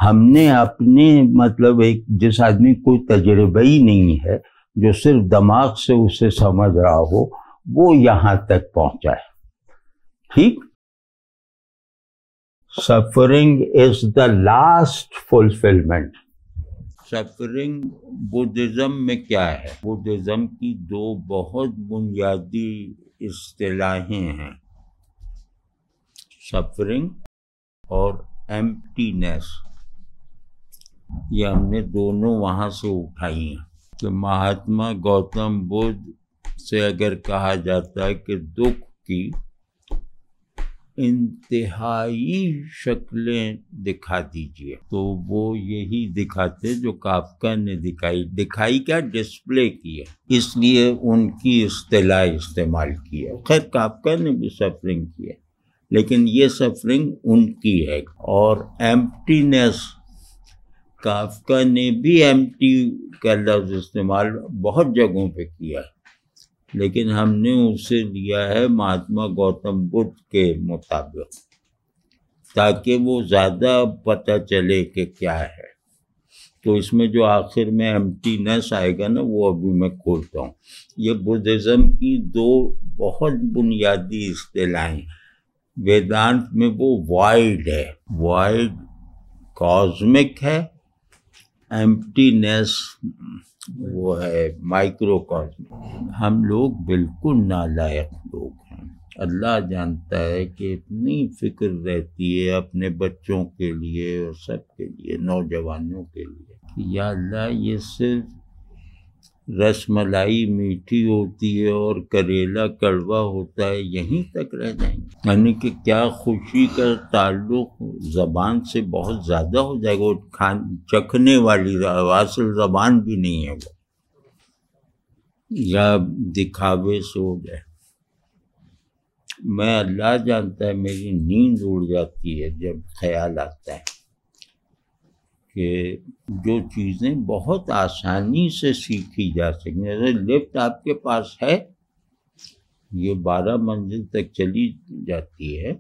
ہم نے اپنے مطلب جس آدمی کو تجربہ ہی نہیں ہے جو صرف دماغ سے اسے سمجھ رہا ہو وہ یہاں تک پہنچائے. ٹھیک. Suffering is the last fulfilment. Suffering Buddhism میں کیا ہے؟ بدھزم کی دو بہت بنیادی اصطلاحیں ہیں، سفرنگ اور ایمپٹینس. یہ ہم نے دونوں وہاں سے اٹھائی ہیں کہ مہاتما گوتم بدھ سے اگر کہا جاتا ہے کہ دکھ کی انتہائی شکلیں دکھا دیجیے، تو وہ یہی دکھاتے جو کافکا نے دکھائی کیا ڈسپلے کی ہے، اس لیے ان کی اصطلاح استعمال کی ہے. خیر کافکا نے بھی سفرنگ کی ہے لیکن یہ سفرنگ ان کی ہے. اور ایمپٹینس، کافکا نے بھی ایمٹی کا لفظ استعمال بہت جگہوں پہ کیا ہے لیکن ہم نے اسے لیا ہے مہاتما گوتم بدھ کے مطابق تاکہ وہ زیادہ پتہ چلے کہ کیا ہے. تو اس میں جو آخر میں ایمٹینس آئے گا نا وہ ابھی میں کھولتا ہوں. یہ بدھزم کی دو بہت بنیادی اصطلاحیں. ویدانت میں وہ وائڈ ہے، وائڈ کازمک ہے، ایمپٹینس وہ ہے مائکرو کازمک. ہم لوگ بالکل نالائق لوگ ہیں. اللہ جانتا ہے کہ اتنی فکر رہتی ہے اپنے بچوں کے لیے اور سب کے لیے، نوجوانوں کے لیے، کہ یا اللہ یہ صرف رس ملائی میٹھی ہوتی ہے اور کریلا کڑوا ہوتا ہے یہیں تک رہ جائیں گے. یعنی کہ کیا خوشی کا تعلق زبان سے بہت زیادہ ہو جائے گا، وہ چکھنے والی اصل زبان بھی نہیں ہے وہ، یا دکھاوے سے ہو جائے. میں اللہ جانتا ہے میری نیند اڑ جاتی ہے جب خیال آتا ہے کہ جو چیزیں بہت آسانی سے سیکھی جا سکیں، جیسے لفٹ آپ کے پاس ہے، یہ 12 منزل تک چلی جاتی ہے،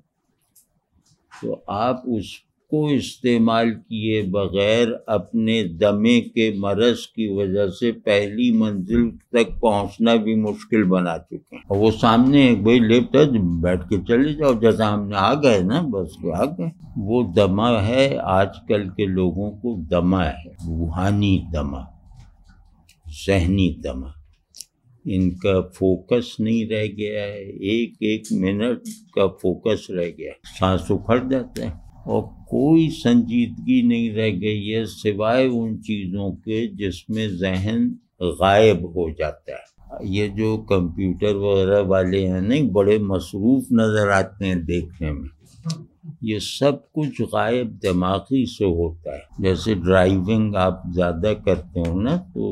تو آپ اس کو استعمال کیے بغیر اپنے دمے کے مرض کی وجہ سے پہلی منزل تک پہنچنا بھی مشکل بنا چکے ہیں. اور وہ سامنے ایک بھائی لفٹ ہے، بیٹھ کے چلے جاؤ، جیسا ہم نے آ گئے نا بس آ گئے. وہ دمہ ہے آج کل کے لوگوں کو، دمہ ہے، روحانی دمہ، ذہنی دمہ. ان کا فوکس نہیں رہ گیا ہے، ایک ایک منٹ کا فوکس رہ گیا ہے، سانس اکھڑ جاتا ہے اور کوئی سنجیدگی نہیں رہ گئی ہے سوائے ان چیزوں کے جس میں ذہن غائب ہو جاتا ہے. یہ جو کمپیوٹر وغیرہ والے ہیں نہیں، بڑے مصروف نظر آتے ہیں دیکھنے میں، یہ سب کچھ غائب دماغی سے ہوتا ہے. جیسے ڈرائیونگ آپ زیادہ کرتے ہو نا تو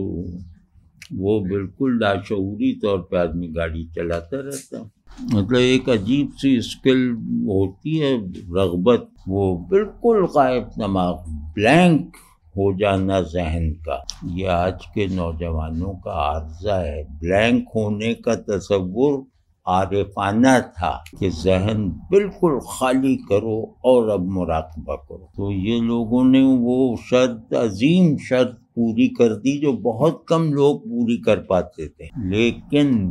وہ بالکل لاشعوری طور پہ آدمی گاڑی چلاتا رہتا ہے. مطلب ایک عجیب سی اسکل ہوتی ہے، رغبت، وہ بالکل غائب، دماغ بلینک ہو جانا ذہن کا. یہ آج کے نوجوانوں کا عارضہ ہے. بلینک ہونے کا تصور عارفانہ تھا کہ ذہن بالکل خالی کرو اور اب مراقبہ کرو. تو یہ لوگوں نے وہ شرط، عظیم شرط پوری کر دی جو بہت کم لوگ پوری کر پاتے تھے، لیکن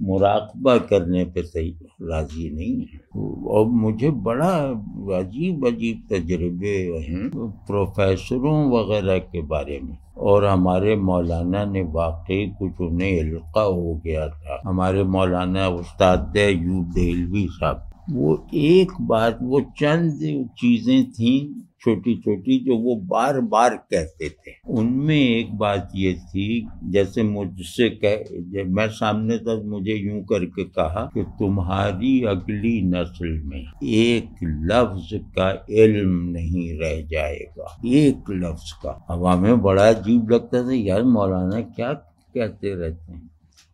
مراقبہ کرنے پہ صحیح راضی نہیں ہے. اور مجھے بڑا عجیب تجربے ہیں پروفیسروں وغیرہ کے بارے میں، اور ہمارے مولانا نے واقعی کچھ انہیں علقہ ہو گیا تھا. ہمارے مولانا استاد ایوب دہلوی صاحب، وہ ایک بات، وہ چند چیزیں تھیں چھوٹی چھوٹی جو وہ بار بار کہتے تھے. ان میں ایک بات یہ تھی، جیسے مجھ سے جب میں سامنے تھا مجھے یوں کر کے کہا کہ تمہاری اگلی نسل میں ایک لفظ کا علم نہیں رہ جائے گا، ایک لفظ کا. اب ہمیں بڑا عجیب لگتا تھا، یار مولانا کیا کہتے رہتے ہیں،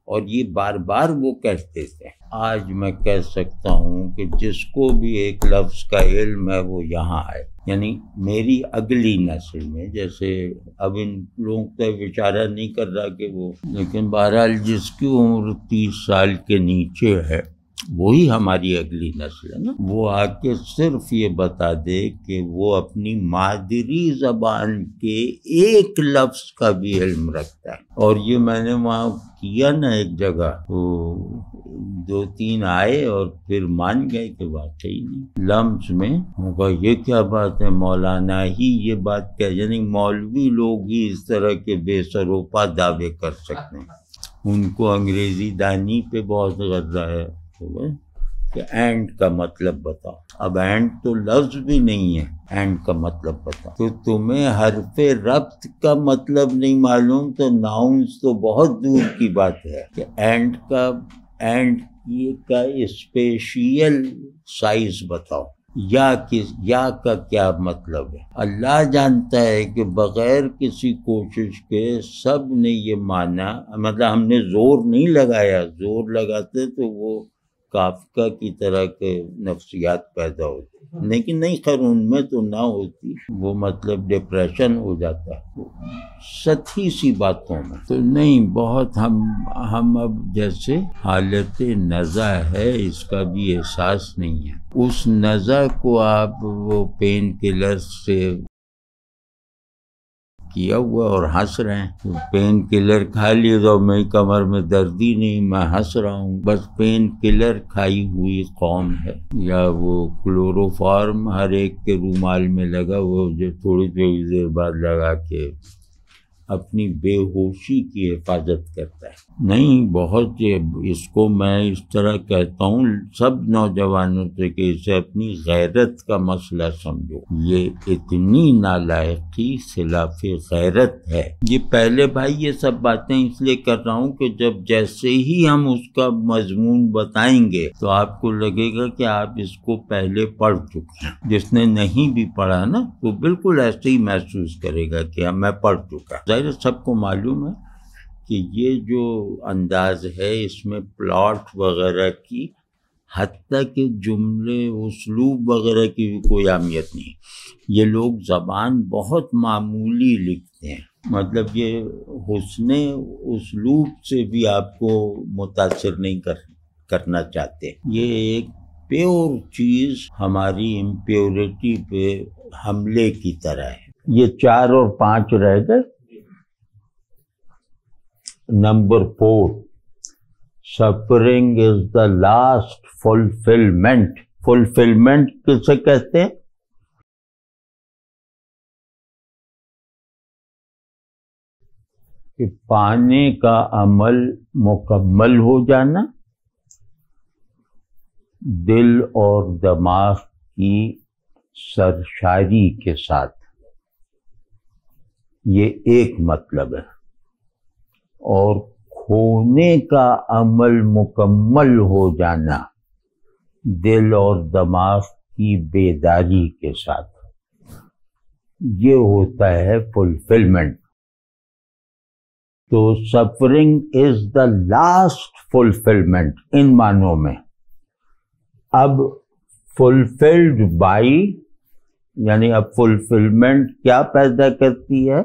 اور یہ بار بار وہ کہتے تھے. آج میں کہہ سکتا ہوں کہ جس کو بھی ایک لفظ کا علم ہے وہ یہاں آئے، یعنی میری اگلی نسل میں. جیسے اب ان لوگوں تک اشارہ نہیں کر رہا کہ وہ، لیکن بہرحال جس کی عمر 30 سال کے نیچے ہے وہی ہماری اگلی نسل ہے نا، وہ آ کے صرف یہ بتا دے کہ وہ اپنی مادری زبان کے ایک لفظ کا بھی علم رکھتا ہے. اور یہ میں نے وہاں کیا نا ایک جگہ، تو 2-3 آئے اور پھر مان گئے کہ واقعی نہیں لمس میں ہوگا. یہ کیا بات ہے، مولانا ہی یہ بات کہ یعنی مولوی لوگ ہی اس طرح کے بے سروپا دعوے کر سکتے ہیں. ان کو انگریزی دانی پہ بہت غصہ ہے کہ اینڈ کا مطلب بتاؤ. اب اینڈ تو لفظ بھی نہیں ہے، اینڈ کا مطلب بتاؤ. تو تمہیں حرف ربط کا مطلب نہیں معلوم تو ناؤنس تو بہت دور کی بات ہے کہ اینڈ کا اسپیشیل سائز بتاؤ. یا کا کیا مطلب ہے؟ اللہ جانتا ہے کہ بغیر کسی کوشش کے سب نے یہ مانا، مطلب ہم نے زور نہیں لگایا، زور لگاتے تو وہ کافکا کی طرح کے نفسیات پیدا ہوتی، لیکن نہیں، خیر ان میں تو نہ ہوتی، وہ مطلب ڈپریشن ہو جاتا سطحی سی باتوں میں. تو نہیں، بہت ہم اب جیسے حالت نزع ہے اس کا بھی احساس نہیں ہے. اس نزع کو آپ وہ پین کلر سے کیا ہوا اور ہنس رہے ہیں. پین کلر کھا لیے تو میری کمر میں درد ہی نہیں، میں ہنس رہا ہوں. بس پین کلر کھائی ہوئی قوم ہے. یا وہ کلوروفارم ہر ایک کے رومال میں لگا وہ جو تھوڑی دیر بعد لگا کے اپنی بے ہوشی کی حفاظت کرتا ہے. نہیں، بہت اس کو میں اس طرح کہتا ہوں سب نوجوانوں سے کہ اسے اپنی غیرت کا مسئلہ سمجھو. یہ اتنی نالائقی خلاف غیرت ہے. یہ پہلے بھائی یہ سب باتیں اس لیے کر رہا ہوں کہ جب جیسے ہی ہم اس کا مضمون بتائیں گے تو آپ کو لگے گا کہ آپ اس کو پہلے پڑھ چکے ہیں. جس نے نہیں بھی پڑھا نا وہ بالکل ایسے ہی محسوس کرے گا کہ میں پڑھ چکا. ظاہر سب کو معلوم ہے کہ یہ جو انداز ہے اس میں پلاٹ وغیرہ کی حتیٰ کہ جملے اسلوب وغیرہ کی بھی کوئی اہمیت نہیں. یہ لوگ زبان بہت معمولی لکھتے ہیں، مطلب یہ حسن اسلوب سے بھی آپ کو متاثر نہیں کرنا چاہتے. یہ ایک پیور چیز ہماری امپیورٹی پہ حملے کی طرح ہے. یہ 4 اور 5 رہ گئے. Number 4، suffering is the last fulfilment. Fulfilment کسے کہتے ہیں؟ کہ پانے کا عمل مکمل ہو جانا، دل اور دماغ کی سرشاری کے ساتھ، یہ ایک مطلب ہے. اور کھونے کا عمل مکمل ہو جانا دل اور دماغ کی بیداری کے ساتھ، یہ ہوتا ہے فلفلمنٹ. تو suffering is the last fulfilment ان معنوں میں. اب فلفلڈ بائی یعنی اب فلفلمنٹ کیا پیدا کرتی ہے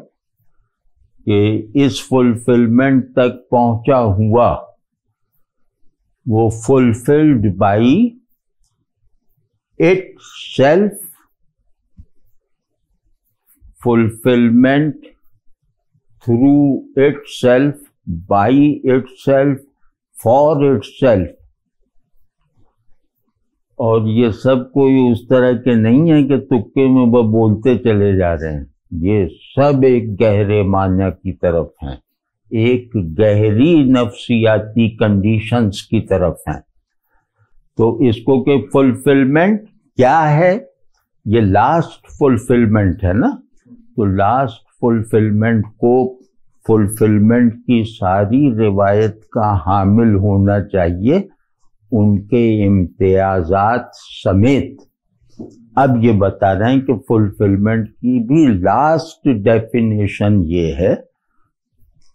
کہ اس فلفلمنٹ تک پہنچا ہوا وہ fulfilled by it self, fulfilment through it self, by it self, for it self. اور یہ سب کوئی اس طرح کے نہیں ہے کہ تکے میں وہ بولتے چلے جا رہے ہیں. یہ سب ایک گہرے معنی کی طرف ہیں، ایک گہری نفسیاتی کنڈیشنز کی طرف ہیں. تو اس کو کہ فلفلمنٹ کیا ہے، یہ لاسٹ فلفلمنٹ ہے نا. تو لاسٹ فلفلمنٹ کو فلفلمنٹ کی ساری روایت کا حامل ہونا چاہیے، ان کے امتیازات سمیت. اب یہ بتا رہے ہیں کہ فلفلمنٹ کی بھی لاسٹ ڈیفینیشن یہ ہے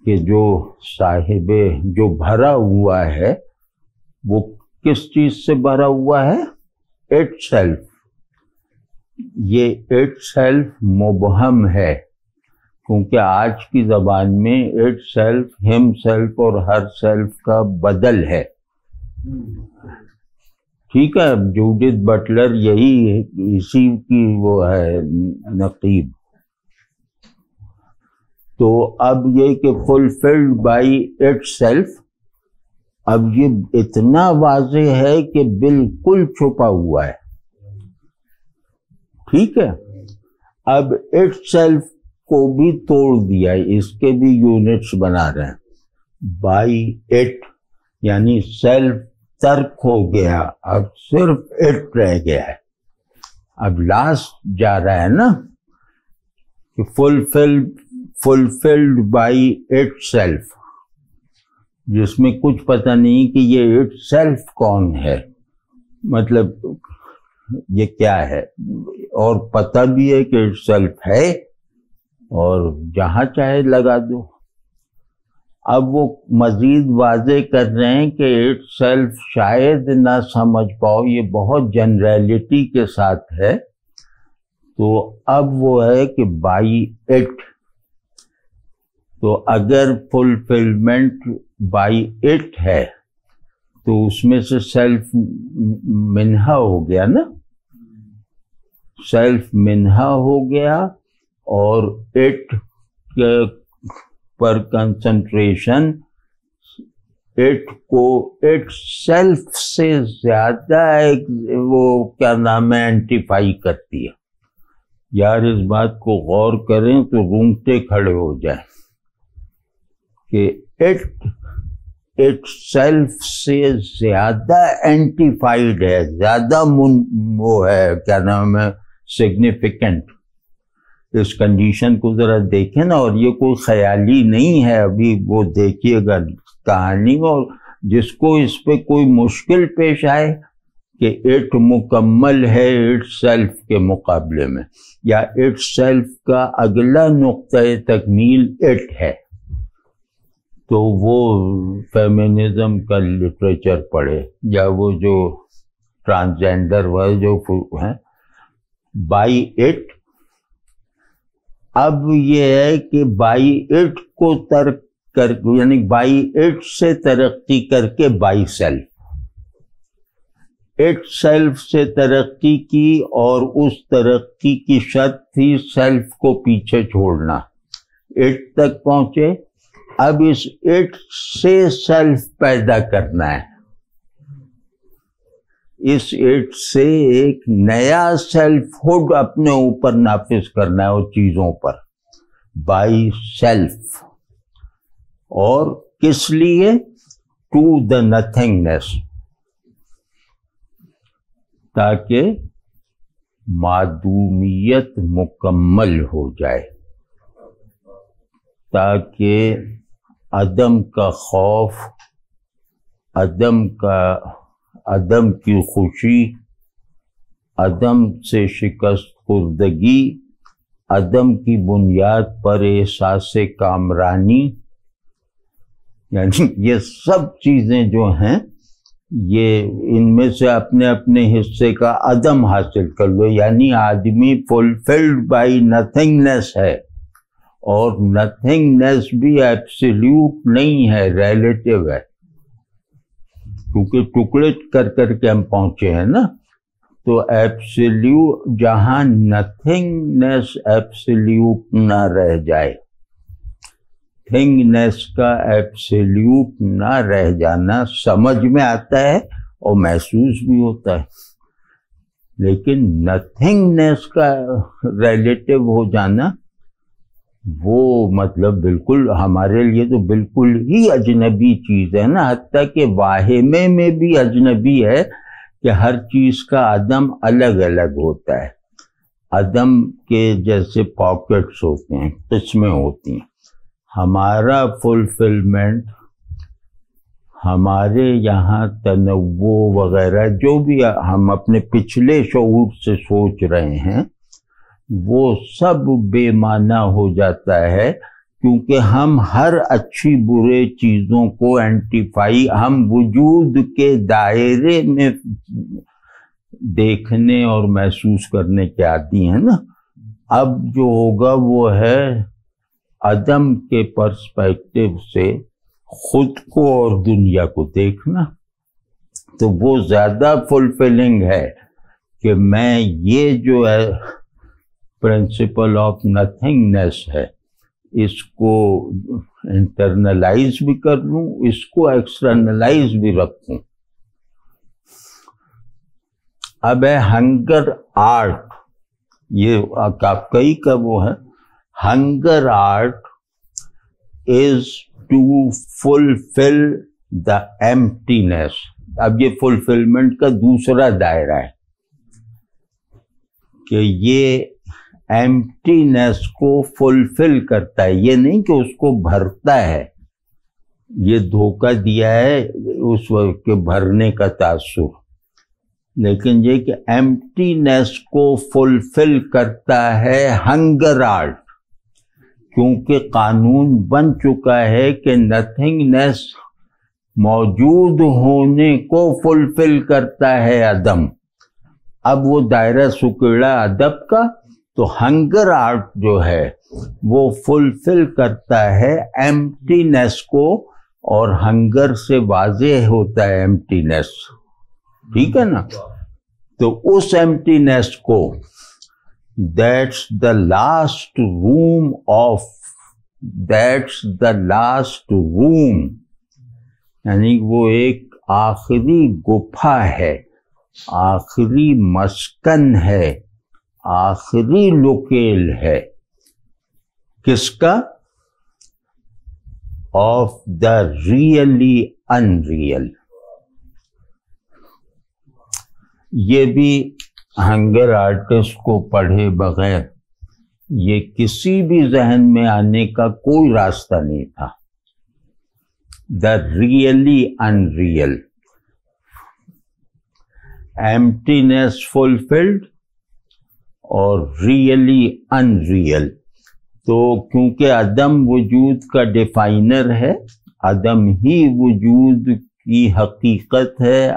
کہ جو صاحب جو بھرا ہوا ہے وہ کس چیز سے بھرا ہوا ہے؟ It self. یہ اٹ سیلف مبہم ہے کیونکہ آج کی زبان میں اٹ سیلف، ہم سیلف اور ہر سیلف کا بدل ہے. ٹھیک ہے، جوڈتھ بٹلر یہی اسی کی وہ ہے نقیب. تو اب یہ کہ فلفلڈ بائی اٹ سیلف، اب یہ اتنا واضح ہے کہ بالکل چھپا ہوا ہے. ٹھیک ہے، اب اٹ سیلف کو بھی توڑ دیا، اس کے بھی یونٹس بنا رہے ہیں. بائی اٹ یعنی سیلف ترک ہو گیا، اب صرف اٹ رہ گیا ہے. اب لاسٹ جا رہا ہے نا کہ فلفلڈ بائی اٹ سیلف، جس میں کچھ پتہ نہیں کہ یہ اٹ سیلف کون ہے، مطلب یہ کیا ہے، اور پتہ بھی ہے کہ اٹ سیلف ہے اور جہاں چاہے لگا دو. اب وہ مزید واضح کر رہے ہیں کہ اٹ سیلف شاید نہ سمجھ پاؤ، یہ بہت جنرلٹی کے ساتھ ہے. تو اب وہ ہے کہ بائی اٹ، تو اگر فلفلمنٹ بائی اٹ ہے تو اس میں سے سیلف منہا ہو گیا نا، سیلف منہا ہو گیا، اور اٹ کے پر کنسنٹریشن اٹ کو اٹ سیلف سے زیادہ وہ کیا نام ہے اینٹیفائی کرتی ہے. یار اس بات کو غور کریں تو رونگٹے کھڑے ہو جائیں کہ اٹ سیلف سے زیادہ اینٹیفائیڈ ہے، زیادہ وہ ہے کیا نام ہے سگنیفیکنٹ. اس کنڈیشن کو ذرا دیکھیں نا، اور یہ کوئی خیالی نہیں ہے، ابھی وہ دیکھیے گا کہانی. اور جس کو اس پہ کوئی مشکل پیش آئے کہ اٹ مکمل ہے اٹ سیلف کے مقابلے میں، یا اٹ سیلف کا اگلا نقطۂ تکمیل اٹ ہے، تو وہ فیمنزم کا لٹریچر پڑھے، یا وہ جو ٹرانسجینڈر والے جو ہیں. بائی اٹ، اب یہ ہے کہ بائی اٹ کو ترک کر، یعنی بائی اٹ سے ترقی کر کے بائی سیلف، اٹ سیلف سے ترقی کی، اور اس ترقی کی شرط تھی سیلف کو پیچھے چھوڑنا. اٹ تک پہنچے، اب اس اٹ سے سیلف پیدا کرنا ہے، اس اٹ سے ایک نیا سیلف ہوڈ اپنے اوپر نافذ کرنا ہے اور چیزوں پر، بائی سیلف. اور کس لیے؟ ٹو دا نتھنگنیس، تاکہ معدومیت مکمل ہو جائے، تاکہ عدم کا خوف، عدم کی خوشی، عدم سے شکست خوردگی، عدم کی بنیاد پر احساس کامرانی، یعنی یہ سب چیزیں جو ہیں یہ ان میں سے اپنے اپنے حصے کا عدم حاصل کر لو. یعنی آدمی فلفلڈ بائی نتھنگنیس ہے، اور نتھنگنیس بھی ایبسلیوٹ نہیں ہے، ریلیٹیو ہے، کیونکہ ٹکڑے کر کر کے ہم پہنچے ہیں نا. تو ایبسلیوٹ، جہاں نتھنگنیس ایبسلیوٹ نہ رہ جائے، تھنگنیس کا ایبسلیوٹ نہ رہ جانا سمجھ میں آتا ہے اور محسوس بھی ہوتا ہے، لیکن نتھنگنیس کا ریلیٹیو ہو جانا وہ مطلب بالکل ہمارے لیے تو بالکل ہی اجنبی چیز ہے نا. حتیٰ کہ واہمے میں بھی اجنبی ہے کہ ہر چیز کا عدم الگ الگ ہوتا ہے. عدم کے جیسے پاکٹس ہوتے ہیں، قسمیں ہوتی ہیں. ہمارا فلفلمنٹ، ہمارے یہاں تنوع وغیرہ جو بھی ہم اپنے پچھلے شعور سے سوچ رہے ہیں، وہ سب بے معنی ہو جاتا ہے، کیونکہ ہم ہر اچھی برے چیزوں کو اینٹیفائی، ہم وجود کے دائرے میں دیکھنے اور محسوس کرنے کے عادی ہیں نا. اب جو ہوگا وہ ہے عدم کے پرسپیکٹو سے خود کو اور دنیا کو دیکھنا. تو وہ زیادہ فلفلنگ ہے کہ میں یہ جو ہے پرنسپل آف نتھنگنیس ہے اس کو انٹرنلائز بھی کر لوں، اس کو ایکسٹرنلائز بھی رکھوں۔ اب ہے ہنگر آرٹ، یہ کافکائی کا وہ ہے، hunger art is to fulfil the emptiness. اب یہ فلفلمنٹ کا دوسرا دائرہ ہے کہ یہ ایمٹینس کو فلفل کرتا ہے، یہ نہیں کہ اس کو بھرتا ہے، یہ دھوکہ دیا ہے اس وقت کے بھرنے کا تاثر، لیکن یہ کہ ایمٹینس کو فلفل کرتا ہے ہنگر آرٹ، کیونکہ قانون بن چکا ہے کہ نتھنگنیس موجود ہونے کو فلفل کرتا ہے عدم۔ اب وہ دائرہ سکڑا ادب کا، تو ہنگر آرٹ جو ہے وہ فلفل کرتا ہے ایمٹینس کو، اور ہنگر سے واضح ہوتا ہے ایمٹینس، ٹھیک ہے نا؟ تو اس ایمٹینس کو that's the last room of, that's the last room, یعنی وہ ایک آخری گپھا ہے، آخری مسکن ہے، آخری لوکیل ہے، کس کا؟ Of the really in real. یہ بھی ہنگر آرٹسٹ کو پڑھے بغیر یہ کسی بھی ذہن میں آنے کا کوئی راستہ نہیں تھا۔ دا ریئلی ان ریئل، ایمٹینس فلفلڈ اور ریئلی ان ریئل۔ تو کیونکہ عدم وجود کا ڈیفائنر ہے، عدم ہی وجود کی حقیقت ہے،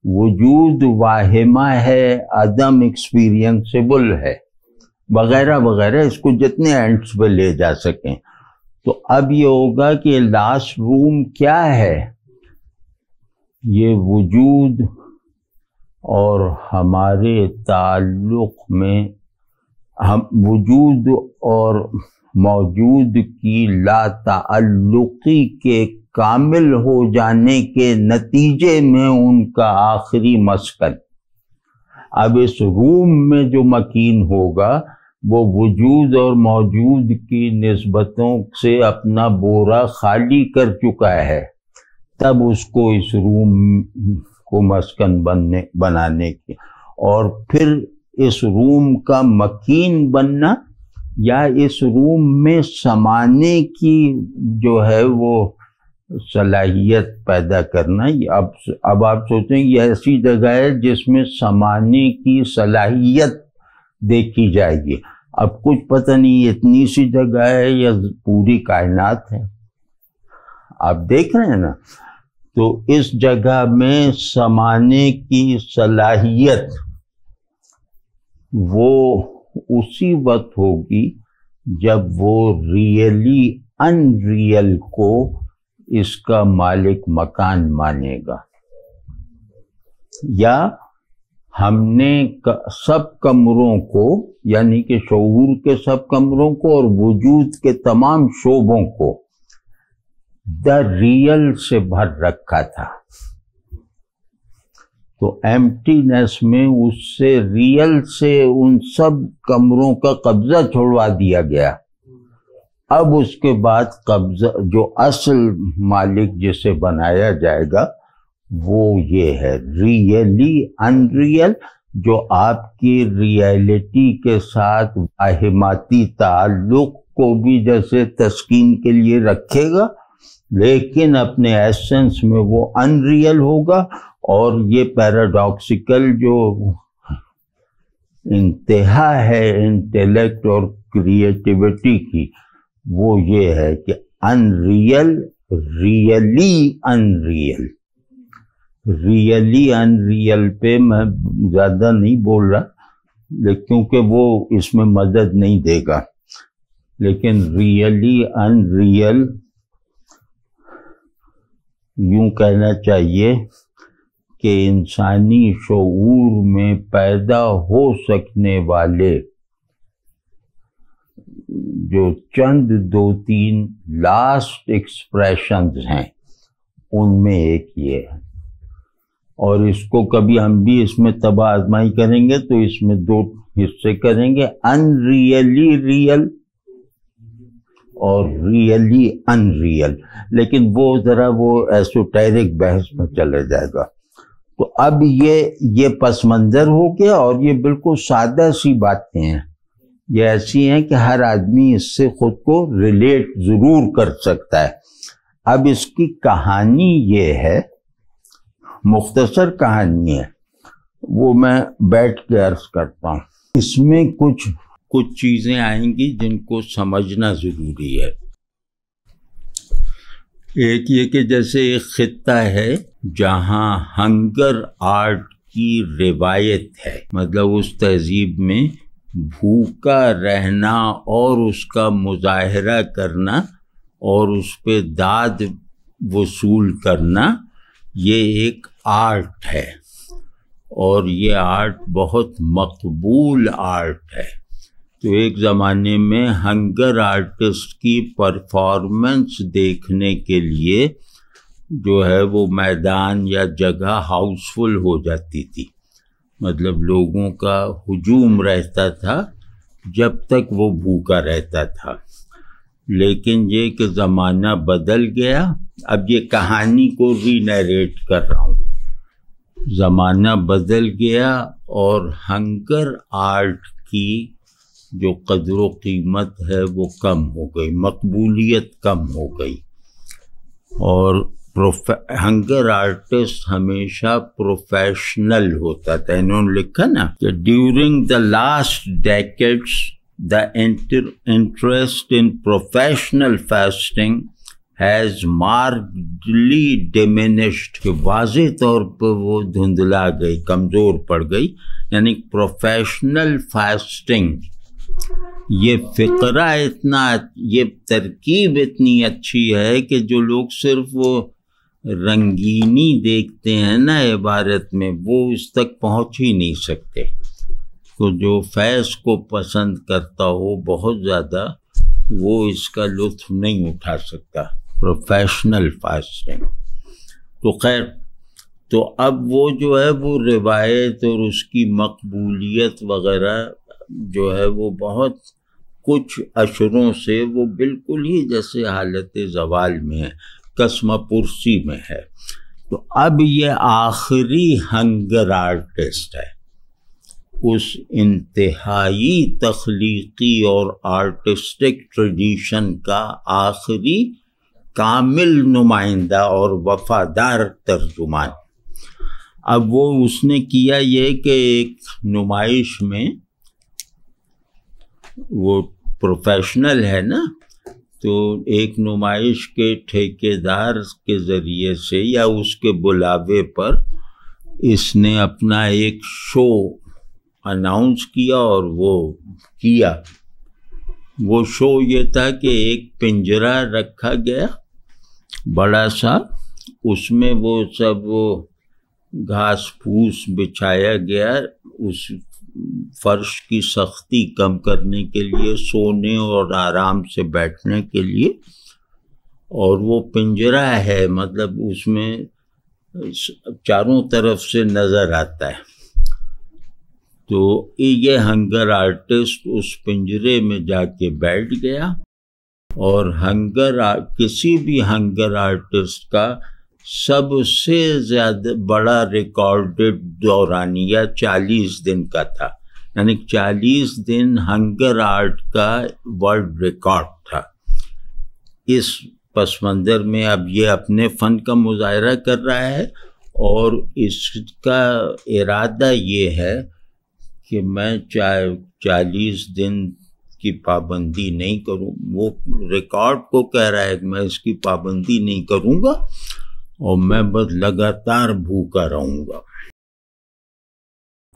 وجود واہمہ ہے، عدم ایکسپیرینسیبل ہے، وغیرہ وغیرہ، اس کو جتنے اینڈس پہ لے جا سکیں۔ تو اب یہ ہوگا کہ لاسٹ روم کیا ہے؟ یہ وجود اور ہمارے تعلق میں ہم وجود اور موجود کی لا تعلقی کے کامل ہو جانے کے نتیجے میں ان کا آخری مسکن۔ اب اس روم میں جو مکین ہوگا وہ وجود اور موجود کی نسبتوں سے اپنا بورا خالی کر چکا ہے، تب اس کو اس روم کو مسکن بنانے کی، اور پھر اس روم کا مکین بننا یا اس روم میں سمانے کی جو ہے وہ صلاحیت پیدا کرنا۔ اب آپ سوچیں یہ ایسی جگہ ہے جس میں سمانے کی صلاحیت دیکھی جائے گی۔ اب کچھ پتہ نہیں اتنی سی جگہ ہے یا پوری کائنات ہے، آپ دیکھ رہے ہیں نا؟ تو اس جگہ میں سمانے کی صلاحیت وہ اسی وقت ہوگی جب وہ ریئلی ان ریئل کو اس کا مالک مکان مانے گا، یا ہم نے سب کمروں کو، یعنی کہ شعور کے سب کمروں کو اور وجود کے تمام شعبوں کو دا ریئل سے بھر رکھا تھا، تو ایمٹینس میں اس سے ریئل سے ان سب کمروں کا قبضہ چھوڑوا دیا گیا۔ اب اس کے بعد قبضہ جو اصل مالک جسے بنایا جائے گا وہ یہ ہے ریئلی ان ریئل، جو آپ کی ریئلٹی کے ساتھ واہماتی تعلق کو بھی جیسے تسکین کے لیے رکھے گا، لیکن اپنے ایسنس میں وہ ان ریئل ہوگا۔ اور یہ پیراڈاکسیکل جو انتہا ہے انٹیلیکٹ اور کریٹیوٹی کی، وہ یہ ہے کہ in real really in real, really in real پہ میں زیادہ نہیں بول رہا کیونکہ وہ اس میں مدد نہیں دے گا، لیکن ریئلی ان ریئل یوں کہنا چاہیے کہ انسانی شعور میں پیدا ہو سکنے والے جو چند دو تین لاسٹ ایکسپریشنز ہیں ان میں ایک یہ ہے، اور اس کو کبھی ہم بھی اس میں تباہ آزمائی کریں گے تو اس میں دو حصے کریں گے، ان ریئلی ریئل اور ریئلی ان ریئل، لیکن وہ ذرا وہ ایسوٹیرک بحث میں چلے جائے گا۔ تو اب یہ پس منظر ہو گیا، اور یہ بالکل سادہ سی باتیں ہیں، یہ ایسی ہیں کہ ہر آدمی اس سے خود کو ریلیٹ ضرور کر سکتا ہے۔ اب اس کی کہانی یہ ہے، مختصر کہانی ہے، وہ میں بیٹھ کے عرض کرتا ہوں۔ اس میں کچھ چیزیں آئیں گی جن کو سمجھنا ضروری ہے۔ ایک یہ کہ جیسے ایک خطہ ہے جہاں ہنگر آرٹ کی روایت ہے، مطلب اس تہذیب میں بھوکا رہنا اور اس کا مظاہرہ کرنا اور اس پہ داد وصول کرنا یہ ایک آرٹ ہے، اور یہ آرٹ بہت مقبول آرٹ ہے۔ تو ایک زمانے میں ہنگر آرٹسٹ کی پرفارمنس دیکھنے کے لیے جو ہے وہ میدان یا جگہ ہاؤس فل ہو جاتی تھی، مطلب لوگوں کا ہجوم رہتا تھا جب تک وہ بھوکا رہتا تھا۔ لیکن یہ کہ زمانہ بدل گیا، اب یہ کہانی کو ری نیریٹ کر رہا ہوں، زمانہ بدل گیا اور ہنگر آرٹ کی جو قدر و قیمت ہے وہ کم ہو گئی، مقبولیت کم ہو گئی، اور ہنگر آرٹسٹ ہمیشہ پروفیشنل ہوتا تھا۔ انہوں نے لکھا نا کہ during the last decades the interest in professional fasting has markedly diminished، کہ واضح طور پر وہ دھندلا گئی، کمزور پڑ گئی۔ یعنی پروفیشنل فاسٹنگ، یہ فقرہ اتنا، یہ ترکیب اتنی اچھی ہے کہ جو لوگ صرف وہ رنگینی دیکھتے ہیں نا عبارت میں، وہ اس تک پہنچ ہی نہیں سکتے۔ تو جو فیض کو پسند کرتا ہو بہت زیادہ، وہ اس کا لطف نہیں اٹھا سکتا، پروفیشنل فاسٹنگ۔ تو خیر، تو اب وہ جو ہے وہ روایت اور اس کی مقبولیت وغیرہ جو ہے وہ بہت کچھ اشروں سے وہ بالکل ہی جیسے حالت زوال میں ہے، قسم پرسی میں ہے۔ تو اب یہ آخری ہنگر آرٹسٹ ہے، اس انتہائی تخلیقی اور آرٹسٹک ٹریڈیشن کا آخری کامل نمائندہ اور وفادار ترجمان۔ اب وہ اس نے کیا یہ کہ ایک نمائش میں، وہ پروفیشنل ہے نا، تو ایک نمائش کے ٹھیکیدار کے ذریعے سے یا اس کے بلاوے پر اس نے اپنا ایک شو اناؤنس کیا، اور وہ شو یہ تھا کہ ایک پنجرہ رکھا گیا بڑا سا، اس میں وہ سب گھاس پھوس بچھایا گیا اس فرش کی سختی کم کرنے کے لیے، سونے اور آرام سے بیٹھنے کے لیے، اور وہ پنجرہ ہے، مطلب اس میں چاروں طرف سے نظر آتا ہے۔ تو یہ ہنگر آرٹسٹ اس پنجرے میں جا کے بیٹھ گیا، اور کسی بھی ہنگر آرٹسٹ کا سب سے زیادہ بڑا ریکارڈڈ دورانیہ 40 دن کا تھا، یعنی 40 دن ہنگر آرٹ کا ورلڈ ریکارڈ تھا۔ اس پس منظر میں اب یہ اپنے فن کا مظاہرہ کر رہا ہے، اور اس کا ارادہ یہ ہے کہ میں 40 دن کی پابندی نہیں کروں، وہ ریکارڈ کو کہہ رہا ہے کہ میں اس کی پابندی نہیں کروں گا، اور میں بس لگاتار بھوکا رہوں گا۔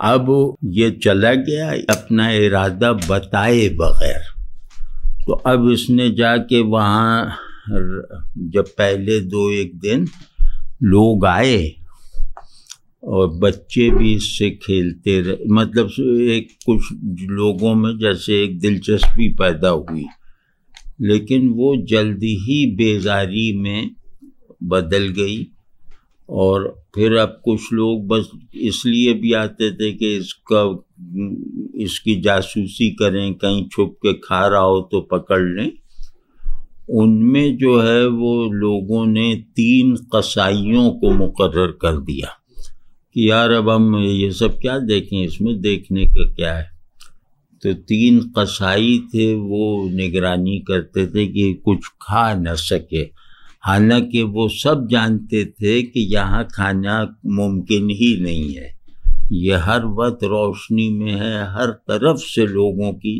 اب یہ چلا گیا اپنا ارادہ بتائے بغیر۔ تو اب اس نے جا کے وہاں، جب پہلے 2-1 دن لوگ آئے اور بچے بھی اس سے کھیلتے رہے، مطلب ایک کچھ لوگوں میں جیسے ایک دلچسپی پیدا ہوئی، لیکن وہ جلدی ہی بیزاری میں بدل گئی۔ اور پھر اب کچھ لوگ بس اس لیے بھی آتے تھے کہ اس کی جاسوسی کریں، کہیں چھپ کے کھا رہا ہو تو پکڑ لیں۔ ان میں جو ہے وہ لوگوں نے 3 قصائیوں کو مقرر کر دیا کہ یار اب ہم یہ سب کیا دیکھیں، اس میں دیکھنے کا کیا ہے۔ تو 3 قصائی تھے، وہ نگرانی کرتے تھے کہ کچھ کھا نہ سکے، حالانکہ وہ سب جانتے تھے کہ یہاں کھانا ممکن ہی نہیں ہے، یہ ہر وقت روشنی میں ہے، ہر طرف سے لوگوں کی،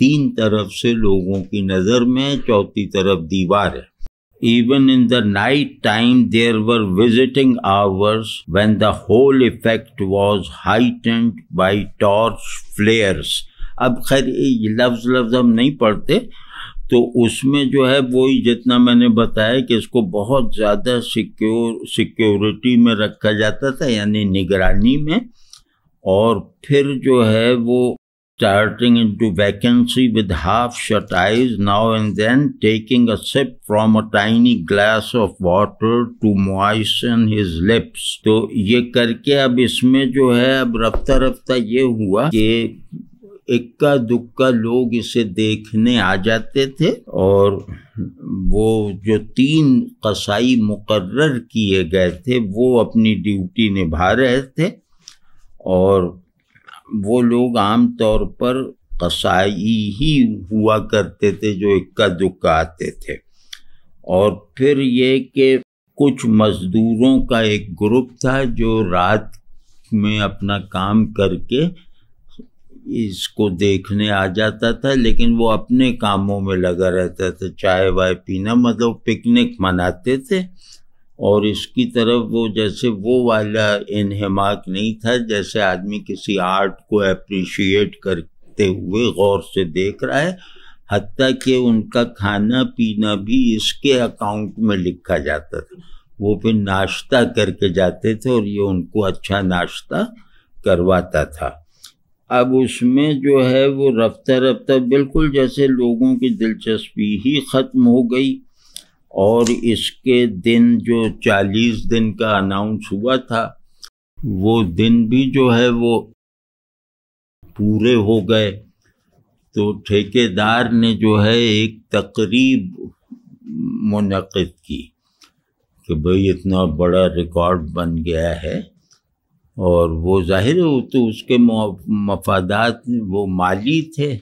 3 طرف سے لوگوں کی نظر میں، چوتھی طرف دیوار ہے۔ Even in the night time there were visiting hours when the whole effect was heightened by torch flares۔ اب خیر یہ لفظ ہم نہیں پڑھتے، تو اس میں جو ہے وہی جتنا میں نے بتایا کہ اس کو بہت زیادہ سیکیورٹی میں رکھا جاتا تھا، یعنی نگرانی میں، اور پھر جو ہے وہ starting into vacancy with half-shut eyes, now and then taking a sip from a tiny glass of water to moisten his lips۔ تو یہ کر کے اب اس میں جو ہے اب رفتہ رفتہ یہ ہوا کہ اکا دکا لوگ اسے دیکھنے آ جاتے تھے، اور وہ جو 3 قصائی مقرر کیے گئے تھے وہ اپنی ڈیوٹی نبھا رہے تھے، اور وہ لوگ عام طور پر قصائی ہی ہوا کرتے تھے جو اکا دکا آتے تھے۔ اور پھر یہ کہ کچھ مزدوروں کا ایک گروپ تھا جو رات میں اپنا کام کر کے اس کو دیکھنے آ جاتا تھا، لیکن وہ اپنے کاموں میں لگا رہتا تھا، چائے وائے پینا، مطلب پکنک مناتے تھے، اور اس کی طرف وہ جیسے وہ والا انہماک نہیں تھا جیسے آدمی کسی آرٹ کو اپریشیٹ کرتے ہوئے غور سے دیکھ رہا ہے، حتیٰ کہ ان کا کھانا پینا بھی اس کے اکاؤنٹ میں لکھا جاتا تھا۔ وہ پھر ناشتہ کر کے جاتے تھے اور یہ ان کو اچھا ناشتہ کرواتا تھا۔ اب اس میں جو ہے وہ رفتہ رفتہ بالکل جیسے لوگوں کی دلچسپی ہی ختم ہو گئی، اور اس کے دن جو 40 دن کا اناؤنس ہوا تھا وہ دن بھی جو ہے وہ پورے ہو گئے۔ تو ٹھیکیدار نے جو ہے ایک تقریب منعقد کی کہ بھئی اتنا بڑا ریکارڈ بن گیا ہے، اور وہ ظاہر ہے تو اس کے مفادات وہ مالی تھے،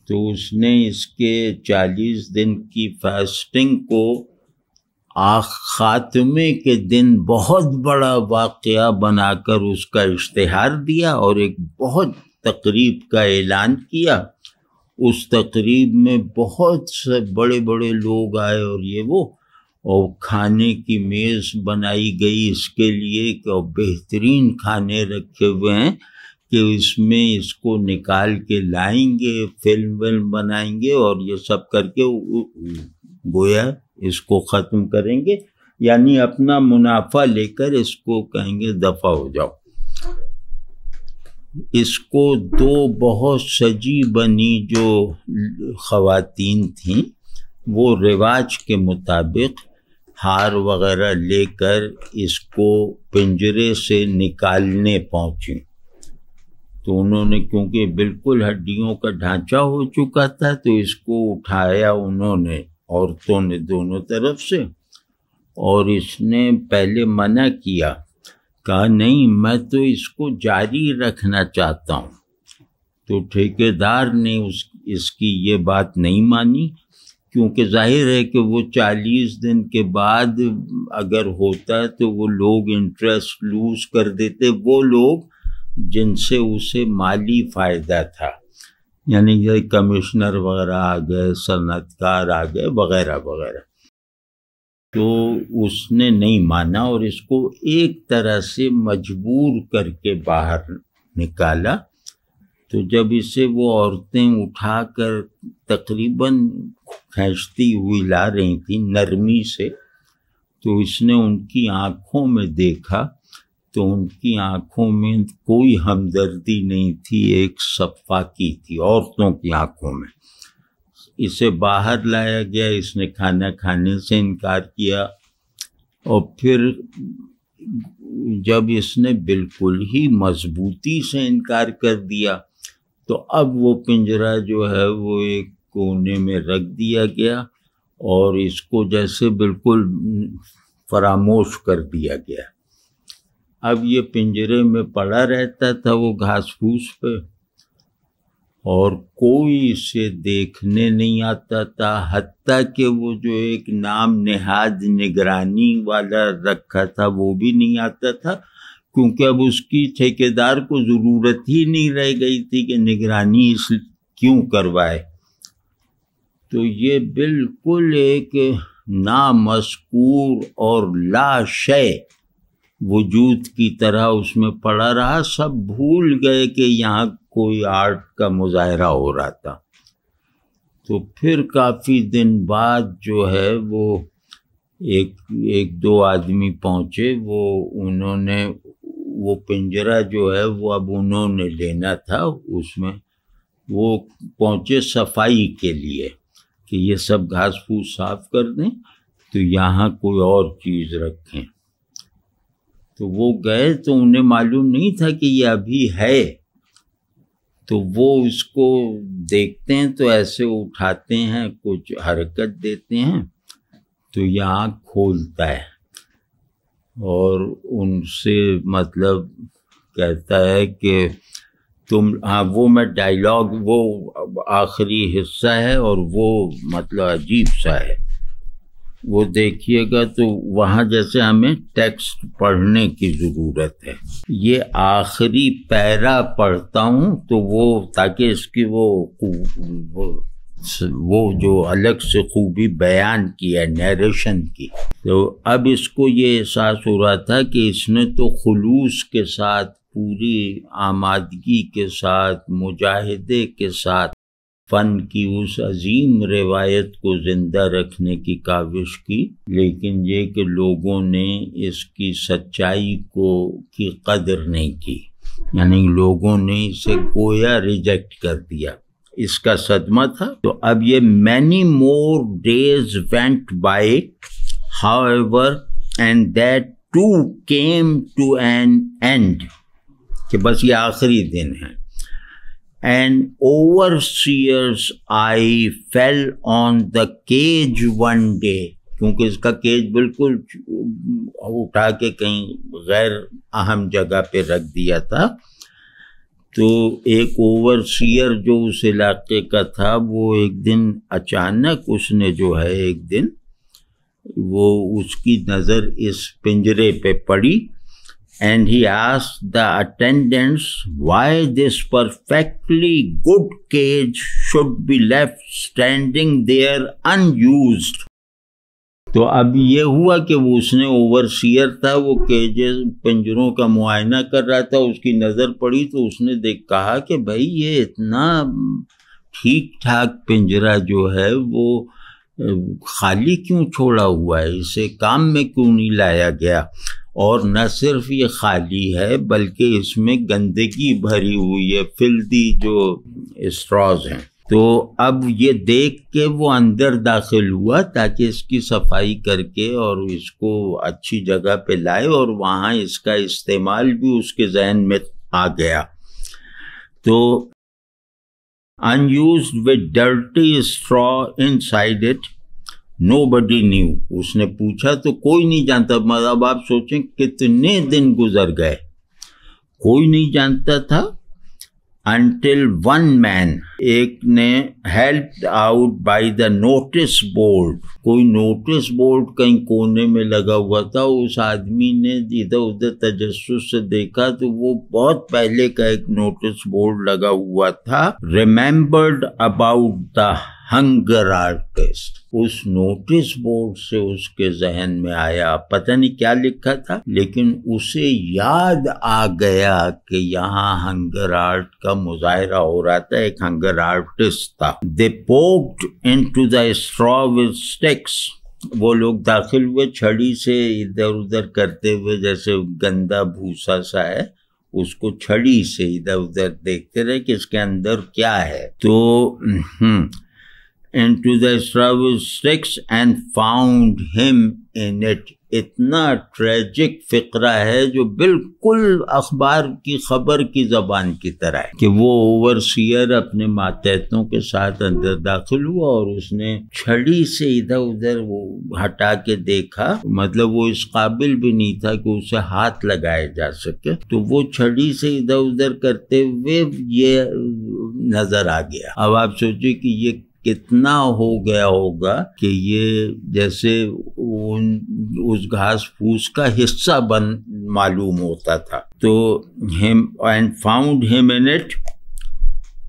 تو اس نے اس کے 40 دن کی فاسٹنگ کو خاتمے کے دن بہت بڑا واقعہ بنا کر اس کا اشتہار دیا، اور ایک بہت تقریب کا اعلان کیا۔ اس تقریب میں بہت سے بڑے بڑے لوگ آئے، اور یہ وہ، اور کھانے کی میز بنائی گئی اس کے لیے کہ بہترین کھانے رکھے ہوئے ہیں کہ اس میں اس کو نکال کے لائیں گے، فلم بنائیں گے، اور یہ سب کر کے گویا اس کو ختم کریں گے، یعنی اپنا منافع لے کر اس کو کہیں گے دفع ہو جاؤ۔ اس کو 2 بہت سجی بنی جو خواتین تھیں وہ رواج کے مطابق ہار وغیرہ لے کر اس کو پنجرے سے نکالنے پہنچیں، تو انہوں نے کیونکہ بالکل ہڈیوں کا ڈھانچہ ہو چکا تھا تو اس کو اٹھایا انہوں نے، عورتوں نے دونوں طرف سے، اور اس نے پہلے منع کیا، کہا نہیں میں تو اس کو جاری رکھنا چاہتا ہوں۔ تو ٹھیکیدار نے اس کی یہ بات نہیں مانی، کیونکہ ظاہر ہے کہ وہ 40 دن کے بعد اگر ہوتا تو وہ لوگ انٹرسٹ لوز کر دیتے، وہ لوگ جن سے اسے مالی فائدہ تھا، یعنی یہ کمشنر وغیرہ آ گئے، صنعت کار آ گئے وغیرہ وغیرہ۔ تو اس نے نہیں مانا اور اس کو ایک طرح سے مجبور کر کے باہر نکالا۔ تو جب اسے وہ عورتیں اٹھا کر تقریباً کھینچتی ہوئی لا رہی تھیں نرمی سے، تو اس نے ان کی آنکھوں میں دیکھا تو ان کی آنکھوں میں کوئی ہمدردی نہیں تھی، ایک صفاقی تھی عورتوں کی آنکھوں میں۔ اسے باہر لایا گیا، اس نے کھانا کھانے سے انکار کیا، اور پھر جب اس نے بالکل ہی مضبوطی سے انکار کر دیا تو اب وہ پنجرہ جو ہے وہ ایک کونے میں رکھ دیا گیا اور اس کو جیسے بالکل فراموش کر دیا گیا۔ اب یہ پنجرے میں پڑا رہتا تھا وہ گھاس پھوس پہ، اور کوئی اسے دیکھنے نہیں آتا تھا، حتیٰ کہ وہ جو ایک نام نہاد نگرانی والا رکھا تھا وہ بھی نہیں آتا تھا، کیونکہ اب اس کی ٹھیکیدار کو ضرورت ہی نہیں رہ گئی تھی کہ نگرانی اس کیوں کروائے۔ تو یہ بالکل ایک نامذکور اور لا شے وجود کی طرح اس میں پڑا رہا، سب بھول گئے کہ یہاں کوئی آرٹ کا مظاہرہ ہو رہا تھا۔ تو پھر کافی دن بعد جو ہے وہ ایک دو آدمی پہنچے، انہوں نے وہ پنجرہ جو ہے وہ اب انہوں نے لینا تھا، اس میں وہ پہنچے صفائی کے لیے کہ یہ سب گھاس پھوس صاف کر دیں تو یہاں کوئی اور چیز رکھیں۔ تو وہ گئے تو انہیں معلوم نہیں تھا کہ یہ ابھی ہے، تو وہ اس کو دیکھتے ہیں تو ایسے اٹھاتے ہیں، کچھ حرکت دیتے ہیں تو یہ آنکھ کھولتا ہے اور ان سے مطلب کہتا ہے کہ تم وہ میں ڈائیلاگ وہ آخری حصہ ہے اور وہ مطلب عجیب سا ہے، وہ دیکھیے گا تو وہاں جیسے ہمیں ٹیکسٹ پڑھنے کی ضرورت ہے۔ یہ آخری پیرا پڑھتا ہوں تو وہ تاکہ اس کی وہ جو الگ سے خوبی بیان کی ہے نیریشن کی، تو اب اس کو یہ احساس ہو رہا تھا کہ اس نے تو خلوص کے ساتھ، پوری آمادگی کے ساتھ، مجاہدے کے ساتھ فن کی اس عظیم روایت کو زندہ رکھنے کی کاوش کی، لیکن یہ کہ لوگوں نے اس کی سچائی کی قدر نہیں کی، یعنی لوگوں نے اسے گویا ریجیکٹ کر دیا، اس کا صدمہ تھا۔ تو اب یہ many more days went by, however, and that too came to an end، کہ بس یہ آخری دن ہے۔ And overseers I fell on the cage one day، کیونکہ اس کا کیج بالکل اٹھا کے کہیں غیر اہم جگہ پہ رکھ دیا تھا، تو ایک اوورسیئر جو اس علاقے کا تھا وہ ایک دن اچانک اس نے جو ہے ایک دن وہ اس کی نظر اس پنجرے پہ پڑی، and he asked the attendants why this perfectly good cage should be left standing there unused۔ تو اب یہ ہوا کہ وہ اس نے اوورسیئر تھا، وہ کیجز پنجروں کا معائنہ کر رہا تھا، اس کی نظر پڑی تو اس نے کہا کہ بھائی یہ اتنا ٹھیک ٹھاک پنجرہ جو ہے وہ خالی کیوں چھوڑا ہوا ہے، اسے کام میں کیوں نہیں لایا گیا، اور نہ صرف یہ خالی ہے بلکہ اس میں گندگی بھری ہوئی ہے، فلدی جو اسٹراز ہیں۔ تو اب یہ دیکھ کے وہ اندر داخل ہوا تاکہ اس کی صفائی کر کے اور اس کو اچھی جگہ پہ لائے، اور وہاں اس کا استعمال بھی اس کے ذہن میں آ گیا۔ تو unused with dirty straw inside it, nobody knew، اس نے پوچھا تو کوئی نہیں جانتا، مطلب آپ سوچیں کتنے دن گزر گئے، کوئی نہیں جانتا تھا، until one man، ایک نے helped out by the notice board، کوئی نوٹس بورڈ کہیں کونے میں لگا ہوا تھا، اس آدمی نے ادھر ادھر تجسس سے دیکھا تو وہ بہت پہلے کا ایک نوٹس بورڈ لگا ہوا تھا، remembered about the hunger artist۔ اس نوٹس بورڈ سے اس کے ذہن میں آیا، پتہ نہیں کیا لکھا تھا، لیکن اسے یاد آ گیا کہ یہاں ہنگر آرٹ کا مظاہرہ ہو رہا تھا، ایک ہنگر آرٹسٹ تھا۔ They poked into the straw with sticks، وہ لوگ داخل ہوئے چھڑی سے ادھر ادھر کرتے ہوئے، جیسے گندا بھوسا سا ہے، اس کو چھڑی سے ادھر ادھر دیکھتے رہے کہ اس کے اندر کیا ہے. تو into the straw sticks and found him in it. اتنا ٹریجک فقرہ ہے جو بالکل اخبار کی خبر کی زبان کی طرح ہے کہ وہ اوورسیئر اپنے ماتحتوں کے ساتھ اندر داخل ہوا اور اس نے چھڑی سے ادھر ادھر وہ ہٹا کے دیکھا، مطلب وہ اس قابل بھی نہیں تھا کہ اسے ہاتھ لگائے جا سکے، تو وہ چھڑی سے ادھر ادھر کرتے ہوئے یہ نظر آ گیا. اب آپ سوچیں کہ یہ کتنا ہو گیا ہوگا کہ یہ جیسے اس گھاس پھوس کا حصہ معلوم ہوتا تھا. تو him and found him in it.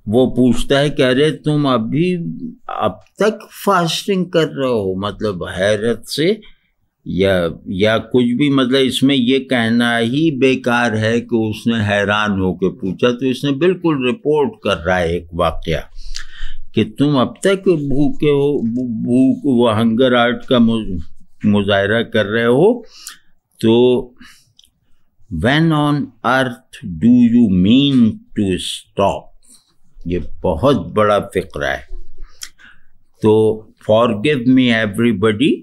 وہ پوچھتا ہے کہ ارے تم اب تک فاسٹنگ کر رہے ہو، مطلب حیرت سے یا کچھ بھی، مطلب اس میں یہ کہنا ہی بیکار ہے کہ اس نے حیران ہو کے پوچھا، تو اس نے بالکل رپورٹ کر رہا ہے ایک واقعہ کہ تم اب تک بھوکے ہو، وہ ہنگر آرٹ کا مظاہرہ کر رہے ہو. تو when on earth do you mean to stop؟ یہ بہت بڑا فقرہ ہے. تو forgive me everybody،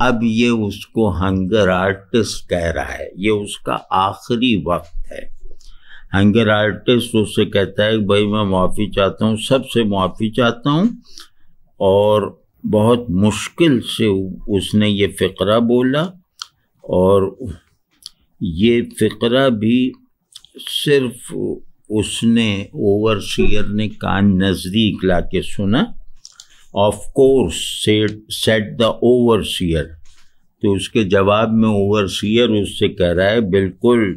اب یہ اس کو ہنگر آرٹسٹ کہہ رہا ہے، یہ اس کا آخری وقت ہے. ہنگر آرٹسٹ اس سے کہتا ہے کہ بھائی میں معافی چاہتا ہوں، سب سے معافی چاہتا ہوں، اور بہت مشکل سے اس نے یہ فقرہ بولا، اور یہ فقرہ بھی صرف اس نے اوورسیئر نے کان نزدیک لا کے سنا. آف کورس سیڈ دا اوورسیئر، تو اس کے جواب میں اوورسیئر اس سے کہہ رہا ہے بالکل،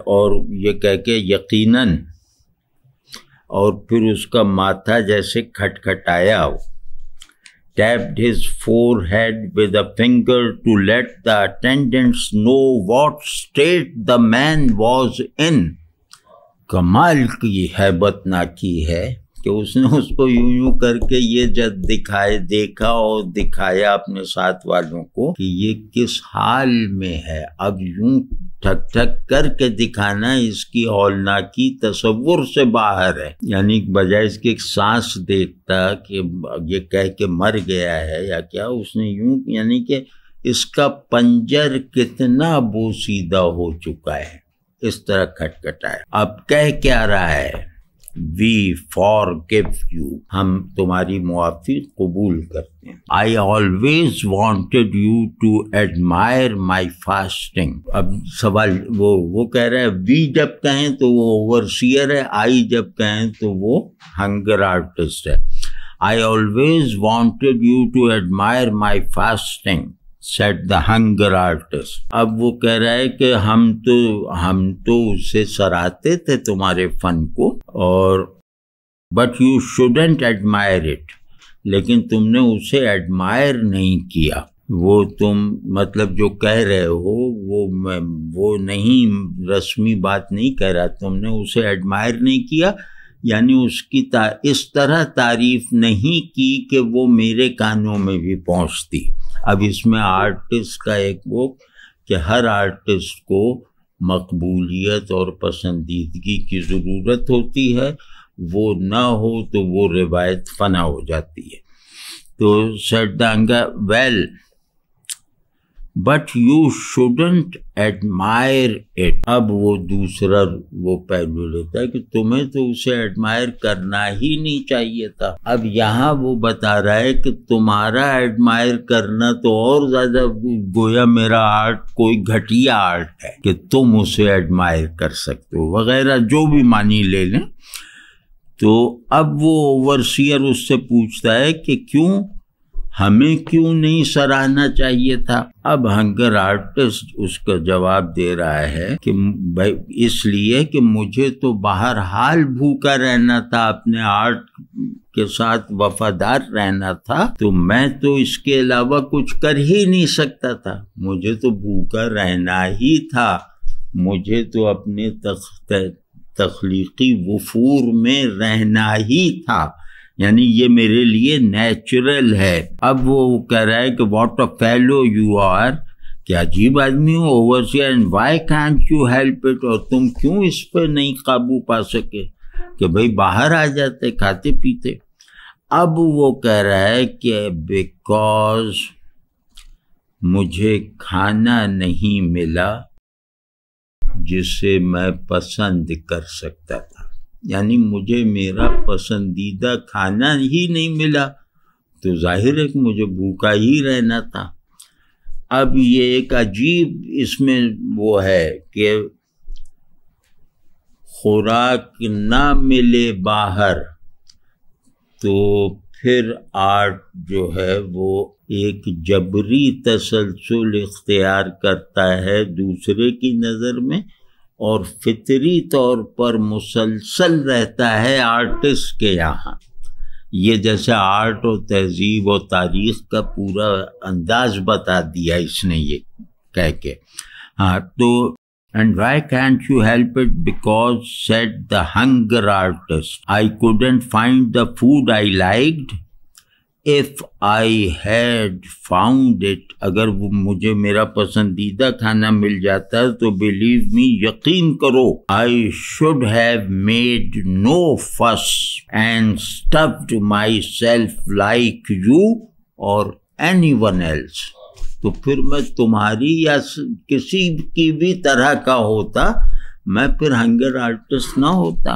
اور یہ کہہ کے یقیناً، اور پھر اس کا ماتھا جیسے کھٹکھٹایا، tapped his forehead with a finger to let the attendants know what state the man was in. کمال کی ہیبت ناکی ہے کہ اس نے اس کو یوں کر کے یہ جب دیکھا اور دکھایا اپنے ساتھ والوں کو کہ یہ کس حال میں ہے. اب یوں ٹھک ٹھک کر کے دکھانا اس کی ہولناکی تصور سے باہر ہے. یعنی بجائے اس کی ایک سانس دیکھتا کہ یہ کہہ کے مر گیا ہے یا کیا، اس نے یوں، یعنی کہ اس کا پنجر کتنا بوسیدہ ہو چکا ہے، اس طرح کھٹکھٹا ہے. اب کہہ کیا رہا ہے؟ We forgive you، ہم تمہاری معافی قبول کرتے ہیں. I always wanted you to admire my fasting. اب سوال وہ کہہ رہا ہے we جب کہیں تو وہ اوورسیئر ہے، I جب کہیں تو وہ ہنگر آرٹسٹ ہے. I always wanted you to admire my fasting said the hunger artist. اب وہ کہہ رہا ہے کہ ہم تو اسے سراہتے تھے تمہارے فن کو، اور but you shouldn't admire it، لیکن تم نے اسے ایڈمائر نہیں کیا. وہ تم مطلب جو کہہ رہے ہو وہ نہیں، رسمی بات نہیں کہہ رہا، تم نے اسے ایڈمائر نہیں کیا، یعنی اس کی اس طرح تعریف نہیں کی کہ وہ میرے کانوں میں بھی پہنچتی. اب اس میں آرٹسٹ کا ایک وہ کہ ہر آرٹسٹ کو مقبولیت اور پسندیدگی کی ضرورت ہوتی ہے، وہ نہ ہو تو وہ روایت فنا ہو جاتی ہے. تو سردانگا well but you shouldn't admire it. اب وہ دوسرا وہ پہلو لیتا ہے کہ تمہیں تو اسے ایڈمائر کرنا ہی نہیں چاہیے تھا. اب یہاں وہ بتا رہا ہے کہ تمہارا ایڈمائر کرنا تو اور زیادہ گویا میرا آرٹ کوئی گھٹیا آرٹ ہے کہ تم اسے ایڈمائر کر سکتے ہو وغیرہ، جو بھی معنی لے لیں. تو اب وہ اوورسیئر اس سے پوچھتا ہے کہ ہمیں کیوں نہیں سراہنا چاہیے تھا. اب ہنگر آرٹسٹ اس کا جواب دے رہا ہے کہ اس لیے کہ مجھے تو بہرحال بھوکا رہنا تھا، اپنے آرٹ کے ساتھ وفادار رہنا تھا، تو میں تو اس کے علاوہ کچھ کر ہی نہیں سکتا تھا. مجھے تو بھوکا رہنا ہی تھا، مجھے تو اپنے تخلیقی وفور میں رہنا ہی تھا. یعنی یہ میرے لیے نیچرل ہے. اب وہ کہہ رہا ہے کہ what a fellow you are, کیا عجیب آدمی ہو overseer, and why can't you help it, اور تم کیوں اس پہ نہیں قابو پا سکے کہ بھئی باہر آ جاتے کھاتے پیتے. اب وہ کہہ رہا ہے کہ بیکاز مجھے کھانا نہیں ملا جسے میں پسند کر سکتا تھا، یعنی مجھے میرا پسندیدہ کھانا ہی نہیں ملا تو ظاہر ہے کہ مجھے بھوکا ہی رہنا تھا. اب یہ ایک عجیب اس میں وہ ہے کہ خوراک نہ ملے باہر تو پھر آرٹ جو ہے وہ ایک جبری تسلسل اختیار کرتا ہے دوسرے کی نظر میں، اور فطری طور پر مسلسل رہتا ہے آرٹسٹ کے یہاں. یہ جیسے آرٹ و تہذیب و تاریخ کا پورا انداز بتا دیا اس نے یہ کہہ کے. ہاں تو and why can't you help it, because said the hunger artist, I couldn't find the food I liked. If I had found it, اگر وہ مجھے میرا پسندیدہ کھانا مل جاتا تو believe me، یقین کرو، I should have made no fuss and stuffed myself like you or anyone else. تو پھر میں تمہاری یا کسی کی بھی طرح کا ہوتا، میں پھر ہنگر آرٹسٹ نہ ہوتا.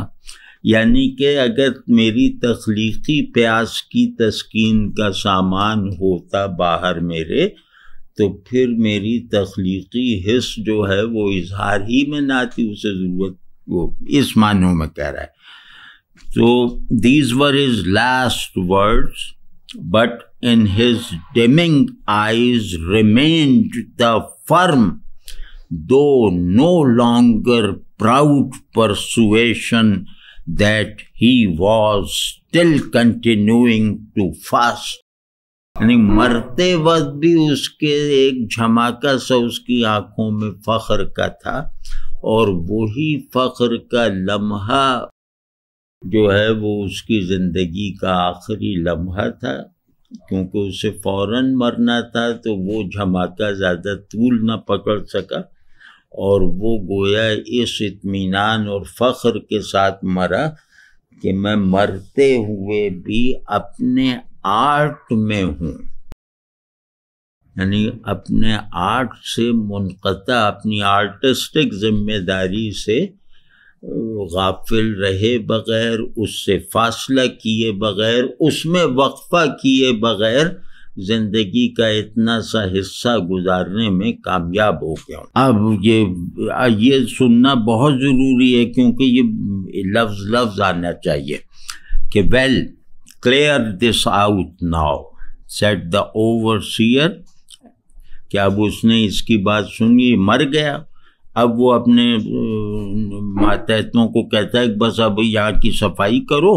یعنی کہ اگر میری تخلیقی پیاس کی تسکین کا سامان ہوتا باہر میرے، تو پھر میری تخلیقی حس جو ہے وہ اظہار ہی میں نہ آتی، اسے ضرورت وہ اس معنوں میں کہہ رہا ہے. تو these were his last words, but in his dimming eyes remained the firm, though no longer proud persuasion that he was still continuing to fast. یعنی مرتے وقت بھی اس کے ایک جھماکہ سا اس کی آنکھوں میں فخر کا تھا، اور وہی فخر کا لمحہ جو ہے وہ اس کی زندگی کا آخری لمحہ تھا، کیونکہ اسے فوراً مرنا تھا تو وہ جھماکہ زیادہ طول نہ پکڑ سکا، اور وہ گویا اس اطمینان اور فخر کے ساتھ مرا کہ میں مرتے ہوئے بھی اپنے آرٹ میں ہوں. یعنی اپنے آرٹ سے منقطع، اپنی آرٹسٹک ذمہ داری سے غافل رہے بغیر، اس سے فاصلہ کیے بغیر، اس میں وقفہ کیے بغیر زندگی کا اتنا سا حصہ گزارنے میں کامیاب ہو گیا. اب یہ سننا بہت ضروری ہے، کیونکہ یہ لفظ آنا چاہیے کہ well clear this out now, said the overseer. کہ اب اس نے اس کی بات سنی، مر گیا. اب وہ اپنے ماتحتوں کو کہتا ہے کہ بس اب یہاں کی صفائی کرو،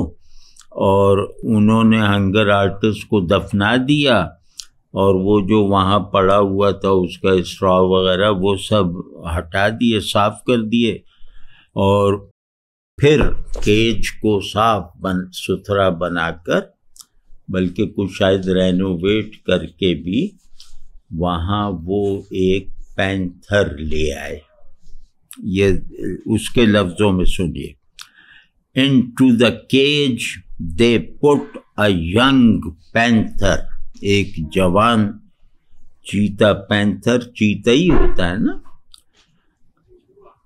اور انہوں نے ہنگر آرٹسٹ کو دفنا دیا، اور وہ جو وہاں پڑا ہوا تھا اس کا اسٹرا وغیرہ وہ سب ہٹا دیے، صاف کر دیے، اور پھر کیج کو صاف ستھرا بنا کر، بلکہ کچھ شاید رینوویٹ کر کے بھی، وہاں وہ ایک پینتھر لے آئے. یہ اس کے لفظوں میں سنیے. Into the cage they put a young panther. ایک جوان چیتا، پینتھر چیتا ہی ہوتا ہے نا.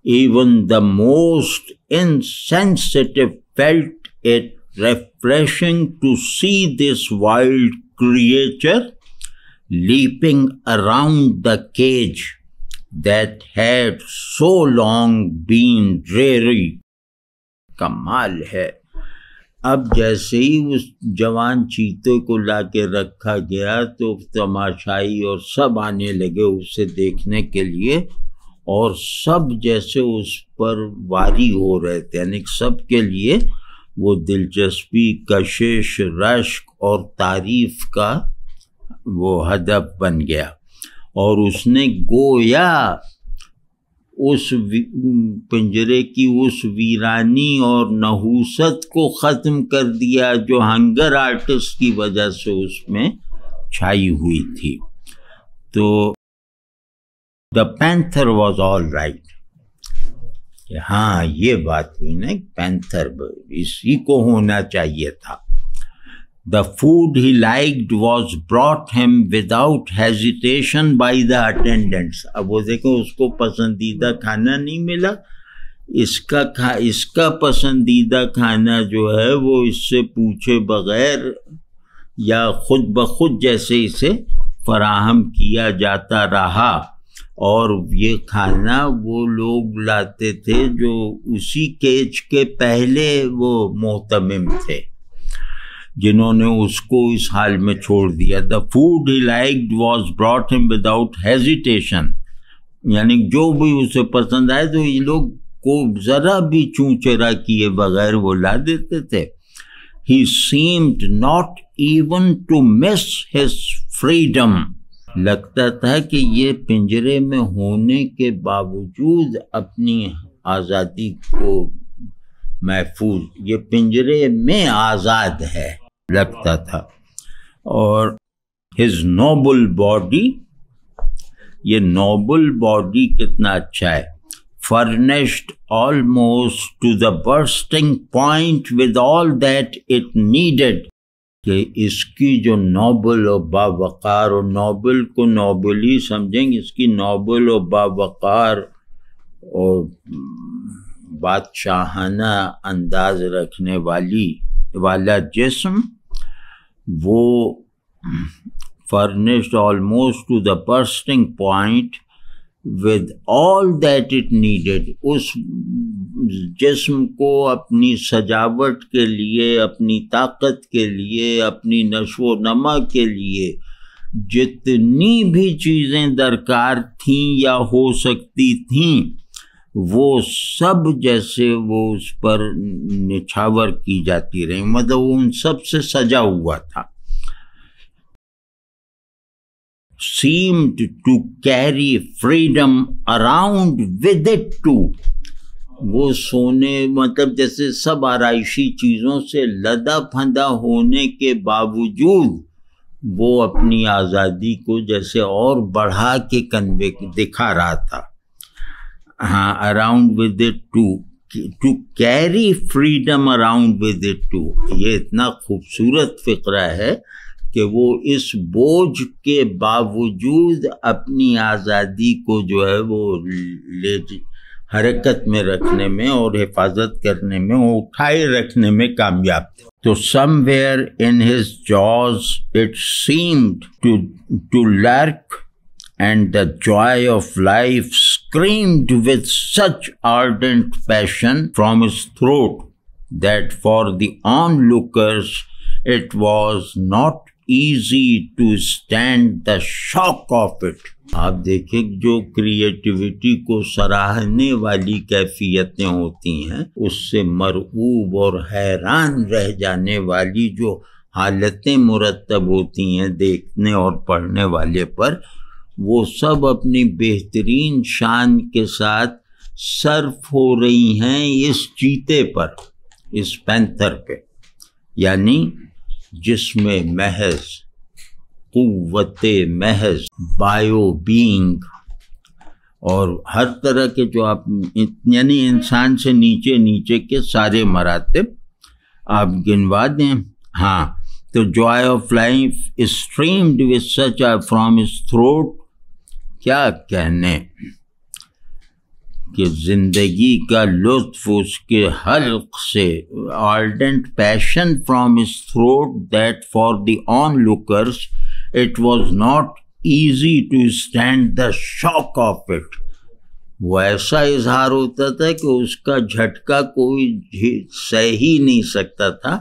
Even the most insensitive felt it refreshing to see this wild creature leaping around the cage that had so long been dreary. کمال ہے. اب جیسے ہی اس جوان چیتے کو لا کے رکھا گیا تو تماشائی اور سب آنے لگے اسے دیکھنے کے لیے، اور سب جیسے اس پر واری ہو رہے تھے، یعنی سب کے لیے وہ دلچسپی، کشش، رشک اور تعریف کا وہ ہدف بن گیا. اور اس نے گویا اس پنجرے کی اس ویرانی اور نحوست کو ختم کر دیا جو ہنگر آرٹسٹ کی وجہ سے اس میں چھائی ہوئی تھی. تو دا پینتھر واز آل رائٹ. ہاں یہ بات ہوئی نا، پینتھر اسی کو ہونا چاہیے تھا. The food he liked was brought him without hesitation by the attendants. اب وہ دیکھو اس کو پسندیدہ کھانا نہیں ملا، اس کا پسندیدہ کھانا جو ہے وہ اس سے پوچھے بغیر یا خود بخود جیسے اسے فراہم کیا جاتا رہا. اور یہ کھانا وہ لوگ لاتے تھے جو اسی کیج کے پہلے وہ محتمم تھے جنہوں نے اس کو اس حال میں چھوڑ دیا. The food he liked was brought him without hesitation. یعنی جو بھی اسے پسند آئے تو یہ لوگ کو ذرا بھی چوں چرا کیے بغیر وہ لا دیتے تھے. He seemed not even to miss his freedom. لگتا تھا کہ یہ پنجرے میں ہونے کے باوجود اپنی آزادی کو محفوظ، یہ پنجرے میں آزاد ہے لگتا تھا. اور his noble body، یہ نوبل باڈی کتنا اچھا ہے، furnished almost to the bursting point with all that it needed. کہ اس کی جو نوبل و باوقار، اور نوبل کو نوبل ہی سمجھیں گے، اس کی نوبل و باوقار اور بادشاہانہ انداز رکھنے والا جسم، وہ furnished almost to the bursting point with all that it needed. اس جسم کو اپنی سجاوٹ کے لیے، اپنی طاقت کے لیے، اپنی نشو و نما کے لیے جتنی بھی چیزیں درکار تھیں یا ہو سکتی تھیں، وہ سب جیسے وہ اس پر نچھاور کی جاتی رہیں، مطلب وہ ان سب سے سجا ہوا تھا. seemed to carry freedom around with it too. وہ سونے مطلب جیسے سب آرائشی چیزوں سے لدا پھندا ہونے کے باوجود وہ اپنی آزادی کو جیسے اور بڑھا کے کنوے دکھا رہا تھا. ہاں، around with it too, to carry freedom around with it too. یہ اتنا خوبصورت فقرہ ہے کہ وہ اس بوجھ کے باوجود اپنی آزادی کو جو ہے وہ حرکت میں رکھنے میں اور حفاظت کرنے میں، اٹھائے رکھنے میں کامیاب تھے. تو somewhere in his jaws it seemed to lurk, and the joy of life screamed with such ardent passion from his throat that for the onlookers it was not easy to stand the shock of it. آپ دیکھیں جو creativity کو سراہنے والی کیفیتیں ہوتی ہیں، اس سے مرعوب اور حیران رہ جانے والی جو حالتیں مرتب ہوتی ہیں دیکھنے اور پڑھنے والے پر، وہ سب اپنی بہترین شان کے ساتھ صرف ہو رہی ہیں اس چیتے پر، اس پینتھر پہ، یعنی جس میں محض قوت محض، بایو بینگ، اور ہر طرح کے جو آپ یعنی انسان سے نیچے نیچے کے سارے مراتب آپ گنوا دیں. ہاں، تو joy of life streamed with such a from his throat. کیا کہنے کہ زندگی کا لطف اس کے حلق سے، ardent passion from his throat that for the onlookers it was not easy to stand the shock of it. وہ ایسا اظہار ہوتا تھا کہ اس کا جھٹکا کوئی سہ ہی نہیں سکتا تھا،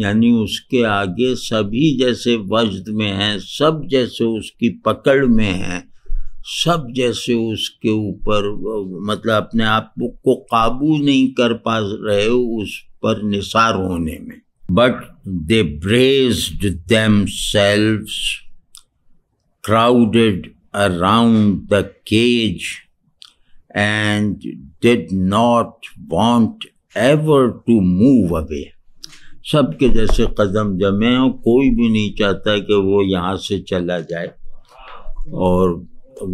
یعنی اس کے آگے سبھی جیسے وجد میں ہیں، سب جیسے اس کی پکڑ میں ہیں، سب جیسے اس کے اوپر مطلب اپنے آپ کو قابو نہیں کر پا رہے اس پر نثار ہونے میں. But they braced themselves, crowded around the cage and did not want ever to move away. سب کے جیسے قدم جمے اور کوئی بھی نہیں چاہتا کہ وہ یہاں سے چلا جائے. اور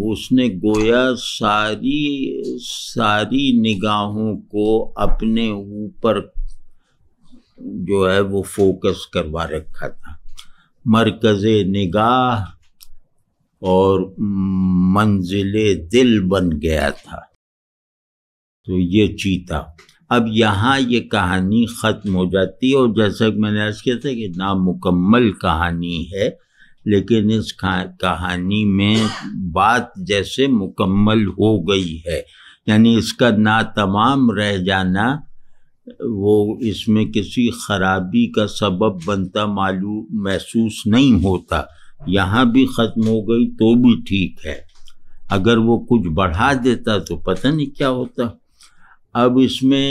اس نے گویا ساری نگاہوں کو اپنے اوپر جو ہے وہ فوکس کروا رکھا تھا. مرکز نگاہ اور منزل دل بن گیا تھا. تو یہ چیتا. اب یہاں یہ کہانی ختم ہو جاتی ہے، اور جیسا کہ میں نے عرض کیا تھا کہ نامکمل کہانی ہے، لیکن اس کہانی میں بات جیسے مکمل ہو گئی ہے، یعنی اس کا ناتمام رہ جانا وہ اس میں کسی خرابی کا سبب بنتا محسوس نہیں ہوتا. یہاں بھی ختم ہو گئی تو بھی ٹھیک ہے، اگر وہ کچھ بڑھا دیتا تو پتہ نہیں کیا ہوتا. اب اس میں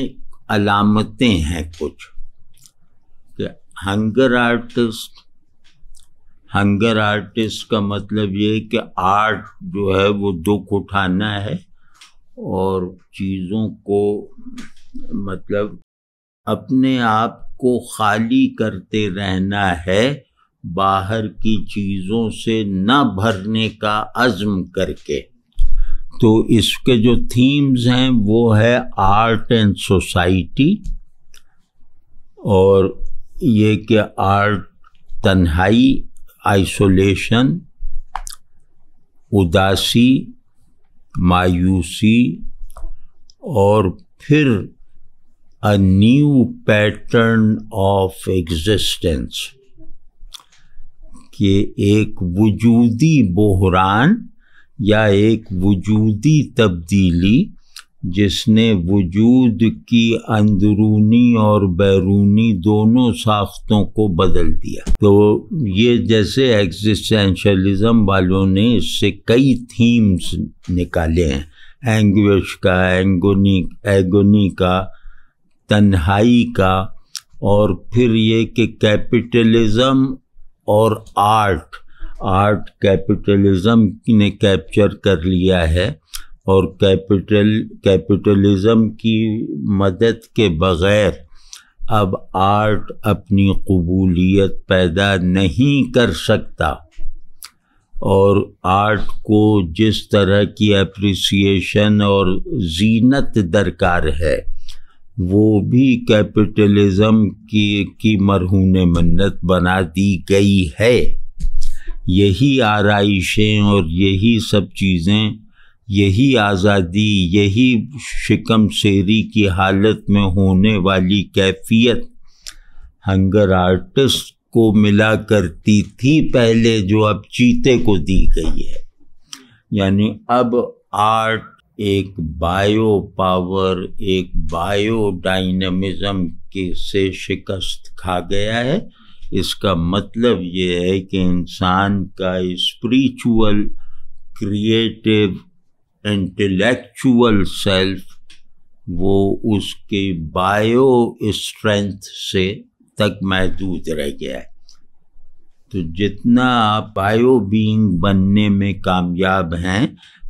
علامتیں ہیں کچھ کہ ہنگر آرٹسٹ کا مطلب یہ کہ آرٹ جو ہے وہ دکھ اٹھانا ہے اور چیزوں کو مطلب اپنے آپ کو خالی کرتے رہنا ہے، باہر کی چیزوں سے نہ بھرنے کا عزم کر کے. تو اس کے جو تھیمز ہیں وہ ہے آرٹ اینڈ سوسائٹی، اور یہ کہ آرٹ تنہائی، آئسولیشن، اداسی، مایوسی، اور پھر a new pattern of existence، کہ ایک وجودی بحران یا ایک وجودی تبدیلی جس نے وجود کی اندرونی اور بیرونی دونوں ساختوں کو بدل دیا. تو یہ جیسے ایگزسٹینشلزم والوں نے اس سے کئی تھیمز نکالے ہیں، اینگوش کا، ایگونی کا، تنہائی کا، اور پھر یہ کہ کیپٹلزم اور آرٹ کیپٹلزم نے کیپچر کر لیا ہے، اور کیپٹلزم کی مدد کے بغیر اب آرٹ اپنی قبولیت پیدا نہیں کر سکتا. اور آرٹ کو جس طرح کی اپریسیشن اور زینت درکار ہے وہ بھی کیپٹلزم کی مرہون منت بنا دی گئی ہے. یہی آرائشیں اور یہی سب چیزیں، یہی آزادی، یہی شکم سیری کی حالت میں ہونے والی کیفیت ہنگر آرٹسٹ کو ملا کرتی تھی پہلے، جو اب چیتے کو دی گئی ہے. یعنی اب آرٹ ایک بایو پاور، ایک بایو ڈائنامزم سے شکست کھا گیا ہے. اس کا مطلب یہ ہے کہ انسان کا اسپریچول، کریٹو، انٹلیکچول سیلف وہ اس کے بایو اسٹرینتھ سے تک محدود رہ گیا ہے. تو جتنا آپ بایو بینگ بننے میں کامیاب ہیں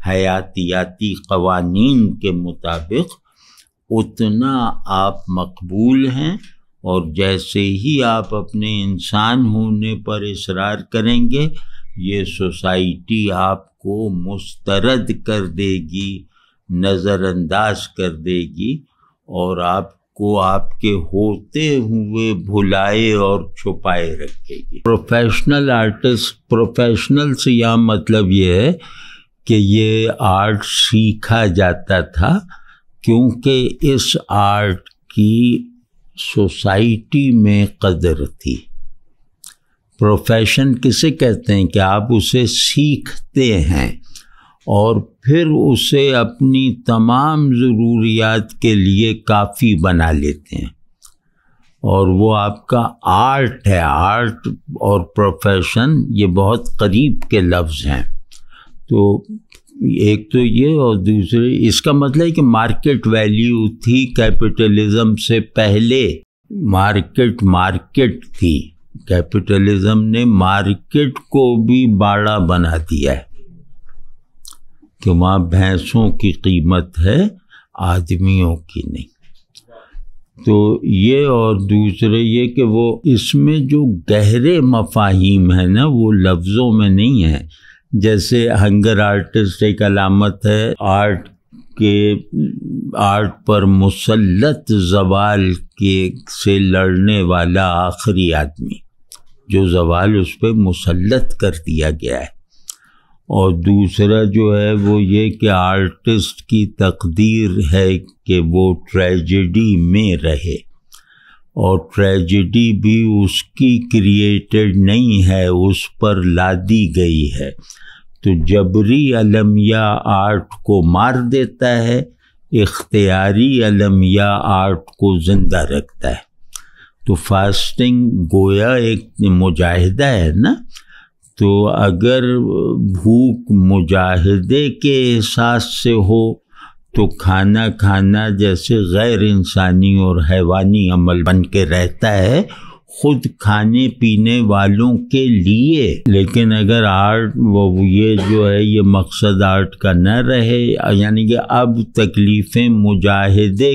حیاتیاتی قوانین کے مطابق، اتنا آپ مقبول ہیں. اور جیسے ہی آپ اپنے انسان ہونے پر اصرار کریں گے، یہ سوسائٹی آپ کو مسترد کر دے گی، نظر انداز کر دے گی، اور آپ کو آپ کے ہوتے ہوئے بھلائے اور چھپائے رکھے گی. پروفیشنل آرٹسٹ، پروفیشنل سے یہاں مطلب یہ ہے کہ یہ آرٹ سیکھا جاتا تھا، کیونکہ اس آرٹ کی سوسائٹی میں قدر تھی. پروفیشن کسے کہتے ہیں کہ آپ اسے سیکھتے ہیں اور پھر اسے اپنی تمام ضروریات کے لیے کافی بنا لیتے ہیں، اور وہ آپ کا آرٹ ہے. آرٹ اور پروفیشن یہ بہت قریب کے لفظ ہیں. تو ایک تو یہ، اور دوسرے اس کا مطلب ہے کہ مارکیٹ ویلیو تھی کیپٹلزم سے پہلے. مارکیٹ تھی. کیپٹلزم نے مارکیٹ کو بھی باڑا بنا دیا ہے. کہ وہاں بھینسوں کی قیمت ہے، آدمیوں کی نہیں۔ تو یہ، اور دوسرے یہ کہ وہ اس میں جو گہرے مفاہیم ہیں نا وہ لفظوں میں نہیں ہیں۔ جیسے ہنگر آرٹسٹ ایک علامت ہے آرٹ پر مسلط زوال سے لڑنے والا آخری آدمی، جو زوال اس پہ مسلط کر دیا گیا ہے۔ اور دوسرا جو ہے وہ یہ کہ آرٹسٹ کی تقدیر ہے کہ وہ ٹریجڈی میں رہے، اور ٹریجڈی بھی اس کی کریٹڈ نہیں ہے، اس پر لادی گئی ہے۔ تو جبری المیہ آرٹ کو مار دیتا ہے، اختیاری المیہ آرٹ کو زندہ رکھتا ہے۔ تو فاسٹنگ گویا ایک مجاہدہ ہے نا، تو اگر بھوک مجاہدے کے احساس سے ہو تو کھانا کھانا جیسے غیر انسانی اور حیوانی عمل بن کے رہتا ہے خود کھانے پینے والوں کے لیے۔ لیکن اگر آرٹ یہ جو ہے یہ مقصد آرٹ کا نہ رہے، یعنی کہ اب تکلیفیں مجاہدے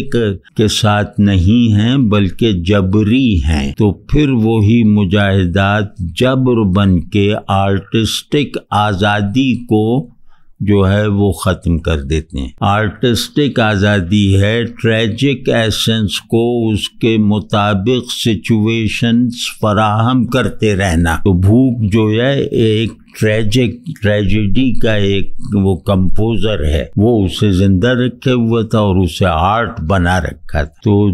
کے ساتھ نہیں ہیں بلکہ جبری ہیں، تو پھر وہی مجاہدات جبر بن کے آرٹسٹک آزادی کو جو ہے وہ ختم کر دیتے ہیں۔ آرٹسٹک آزادی ہے ٹریجک ایسنس کو اس کے مطابق سچویشنز فراہم کرتے رہنا۔ تو بھوک جو ہے ایک ٹریجڈی کا ایک وہ کمپوزر ہے، وہ اسے زندہ رکھے ہوا تھا اور اسے آرٹ بنا رکھا تھا۔ تو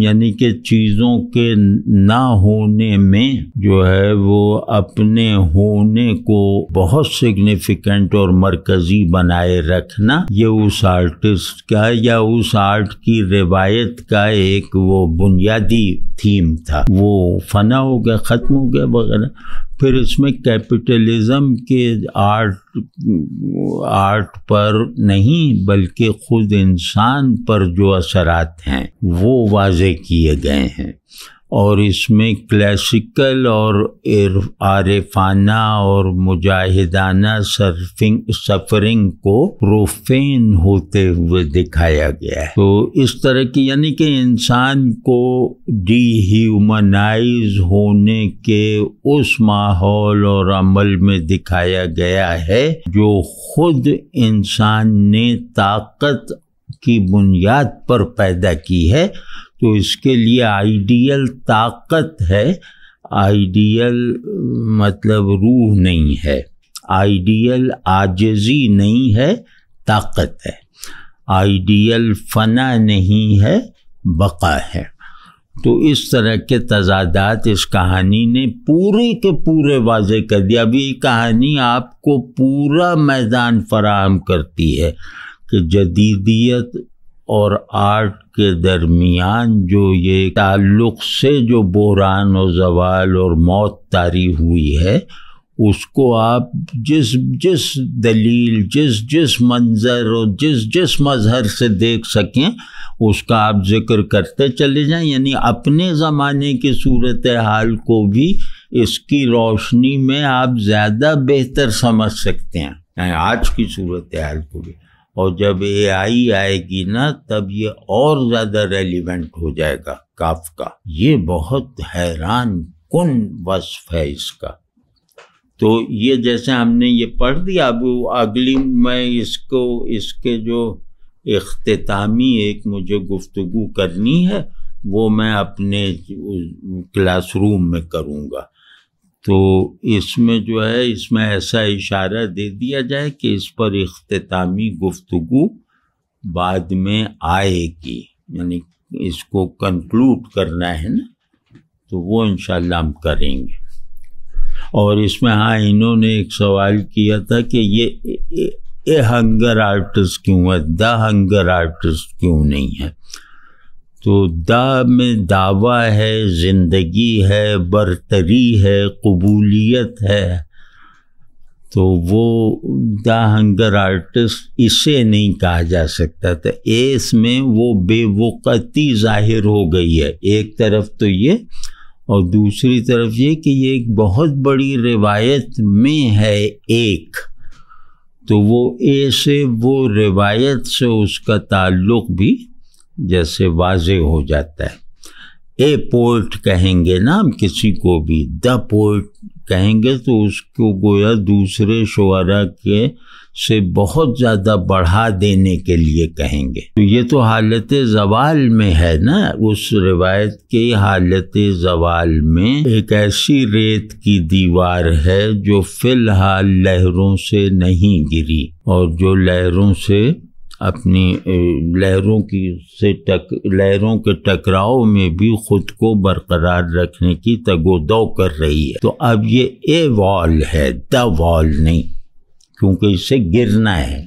یعنی کہ چیزوں کے نہ ہونے میں جو ہے وہ اپنے ہونے کو بہت سگنیفیکنٹ اور مرکزی بنائے رکھنا، یہ اس آرٹسٹ کا یا اس آرٹ کی روایت کا ایک وہ بنیادی تھیم تھا۔ وہ فنا ہو گیا، ختم ہو گیا وغیرہ۔ پھر اس میں کیپٹلزم کے آرٹ پر نہیں بلکہ خود انسان پر جو اثرات ہیں وہ واضح کیے گئے ہیں، اور اس میں کلاسیکل اور عارفانہ اور مجاہدانہ سفرنگ کو پروفین ہوتے ہوئے دکھایا گیا ہے۔ تو اس طرح کی یعنی کہ انسان کو ڈی ہیومنائز ہونے کے اس ماحول اور عمل میں دکھایا گیا ہے جو خود انسان نے طاقت کی بنیاد پر پیدا کی ہے۔ تو اس کے لیے آئیڈیل طاقت ہے، آئیڈیل مطلب روح نہیں ہے، آئیڈیل عاجزی نہیں ہے، طاقت ہے، آئیڈیل فنا نہیں ہے، بقا ہے۔ تو اس طرح کے تضادات اس کہانی نے پورے کے پورے واضح کر دیا۔ اب یہ کہانی آپ کو پورا میدان فراہم کرتی ہے کہ جدیدیت اور آرٹ کے درمیان جو یہ تعلق سے جو بحران و زوال اور موت طاری ہوئی ہے، اس کو آپ جس دلیل، جس منظر اور جس مظہر سے دیکھ سکیں اس کا آپ ذکر کرتے چلے جائیں، یعنی اپنے زمانے کی صورتحال کو بھی اس کی روشنی میں آپ زیادہ بہتر سمجھ سکتے ہیں، یعنی آج کی صورتحال کو بھی۔ اور جب اے آئی آئے گی نا تب یہ اور زیادہ ریلیونٹ ہو جائے گا۔ کافکا یہ بہت حیران کن وصف ہے اس کا۔ تو یہ جیسے ہم نے یہ پڑھ دیا، اب اگلی میں اس کے جو اختتامی ایک مجھے گفتگو کرنی ہے وہ میں اپنے کلاس روم میں کروں گا۔ تو اس میں جو ہے اس میں ایسا اشارہ دے دیا جائے کہ اس پر اختتامی گفتگو بعد میں آئے گی، یعنی اس کو کنکلوڈ کرنا ہے نا، تو وہ انشاءاللہ ہم کریں گے۔ اور اس میں ہاں انہوں نے ایک سوال کیا تھا کہ یہ ہنگر آرٹسٹ کیوں ہے، دا ہنگر آرٹسٹ کیوں نہیں ہے؟ تو دا میں دعویٰ ہے، زندگی ہے، برتری ہے، قبولیت ہے، تو وہ دا ہنگر آرٹسٹ اسے نہیں کہا جا سکتا تھا۔ اس میں وہ بے وقتی ظاہر ہو گئی ہے، ایک طرف تو یہ، اور دوسری طرف یہ کہ یہ ایک بہت بڑی روایت میں ہے ایک، تو وہ اے سے وہ روایت سے اس کا تعلق بھی جیسے واضح ہو جاتا ہے. اے پوئٹ کہیں گے نا ہم کسی کو بھی، دا پوئٹ کہیں گے تو اس کو گویا دوسرے شعراء کے سے بہت زیادہ بڑھا دینے کے لیے کہیں گے. تو یہ تو حالت زوال میں ہے نا، اس روایت کی حالت زوال میں ایک ایسی ریت کی دیوار ہے جو فی الحال لہروں سے نہیں گری، اور جو لہروں سے اپنی لہروں کے ٹکراؤ میں بھی خود کو برقرار رکھنے کی تگ و دو کر رہی ہے. تو اب یہ اے وال ہے، دا وال نہیں، کیونکہ اسے گرنا ہے.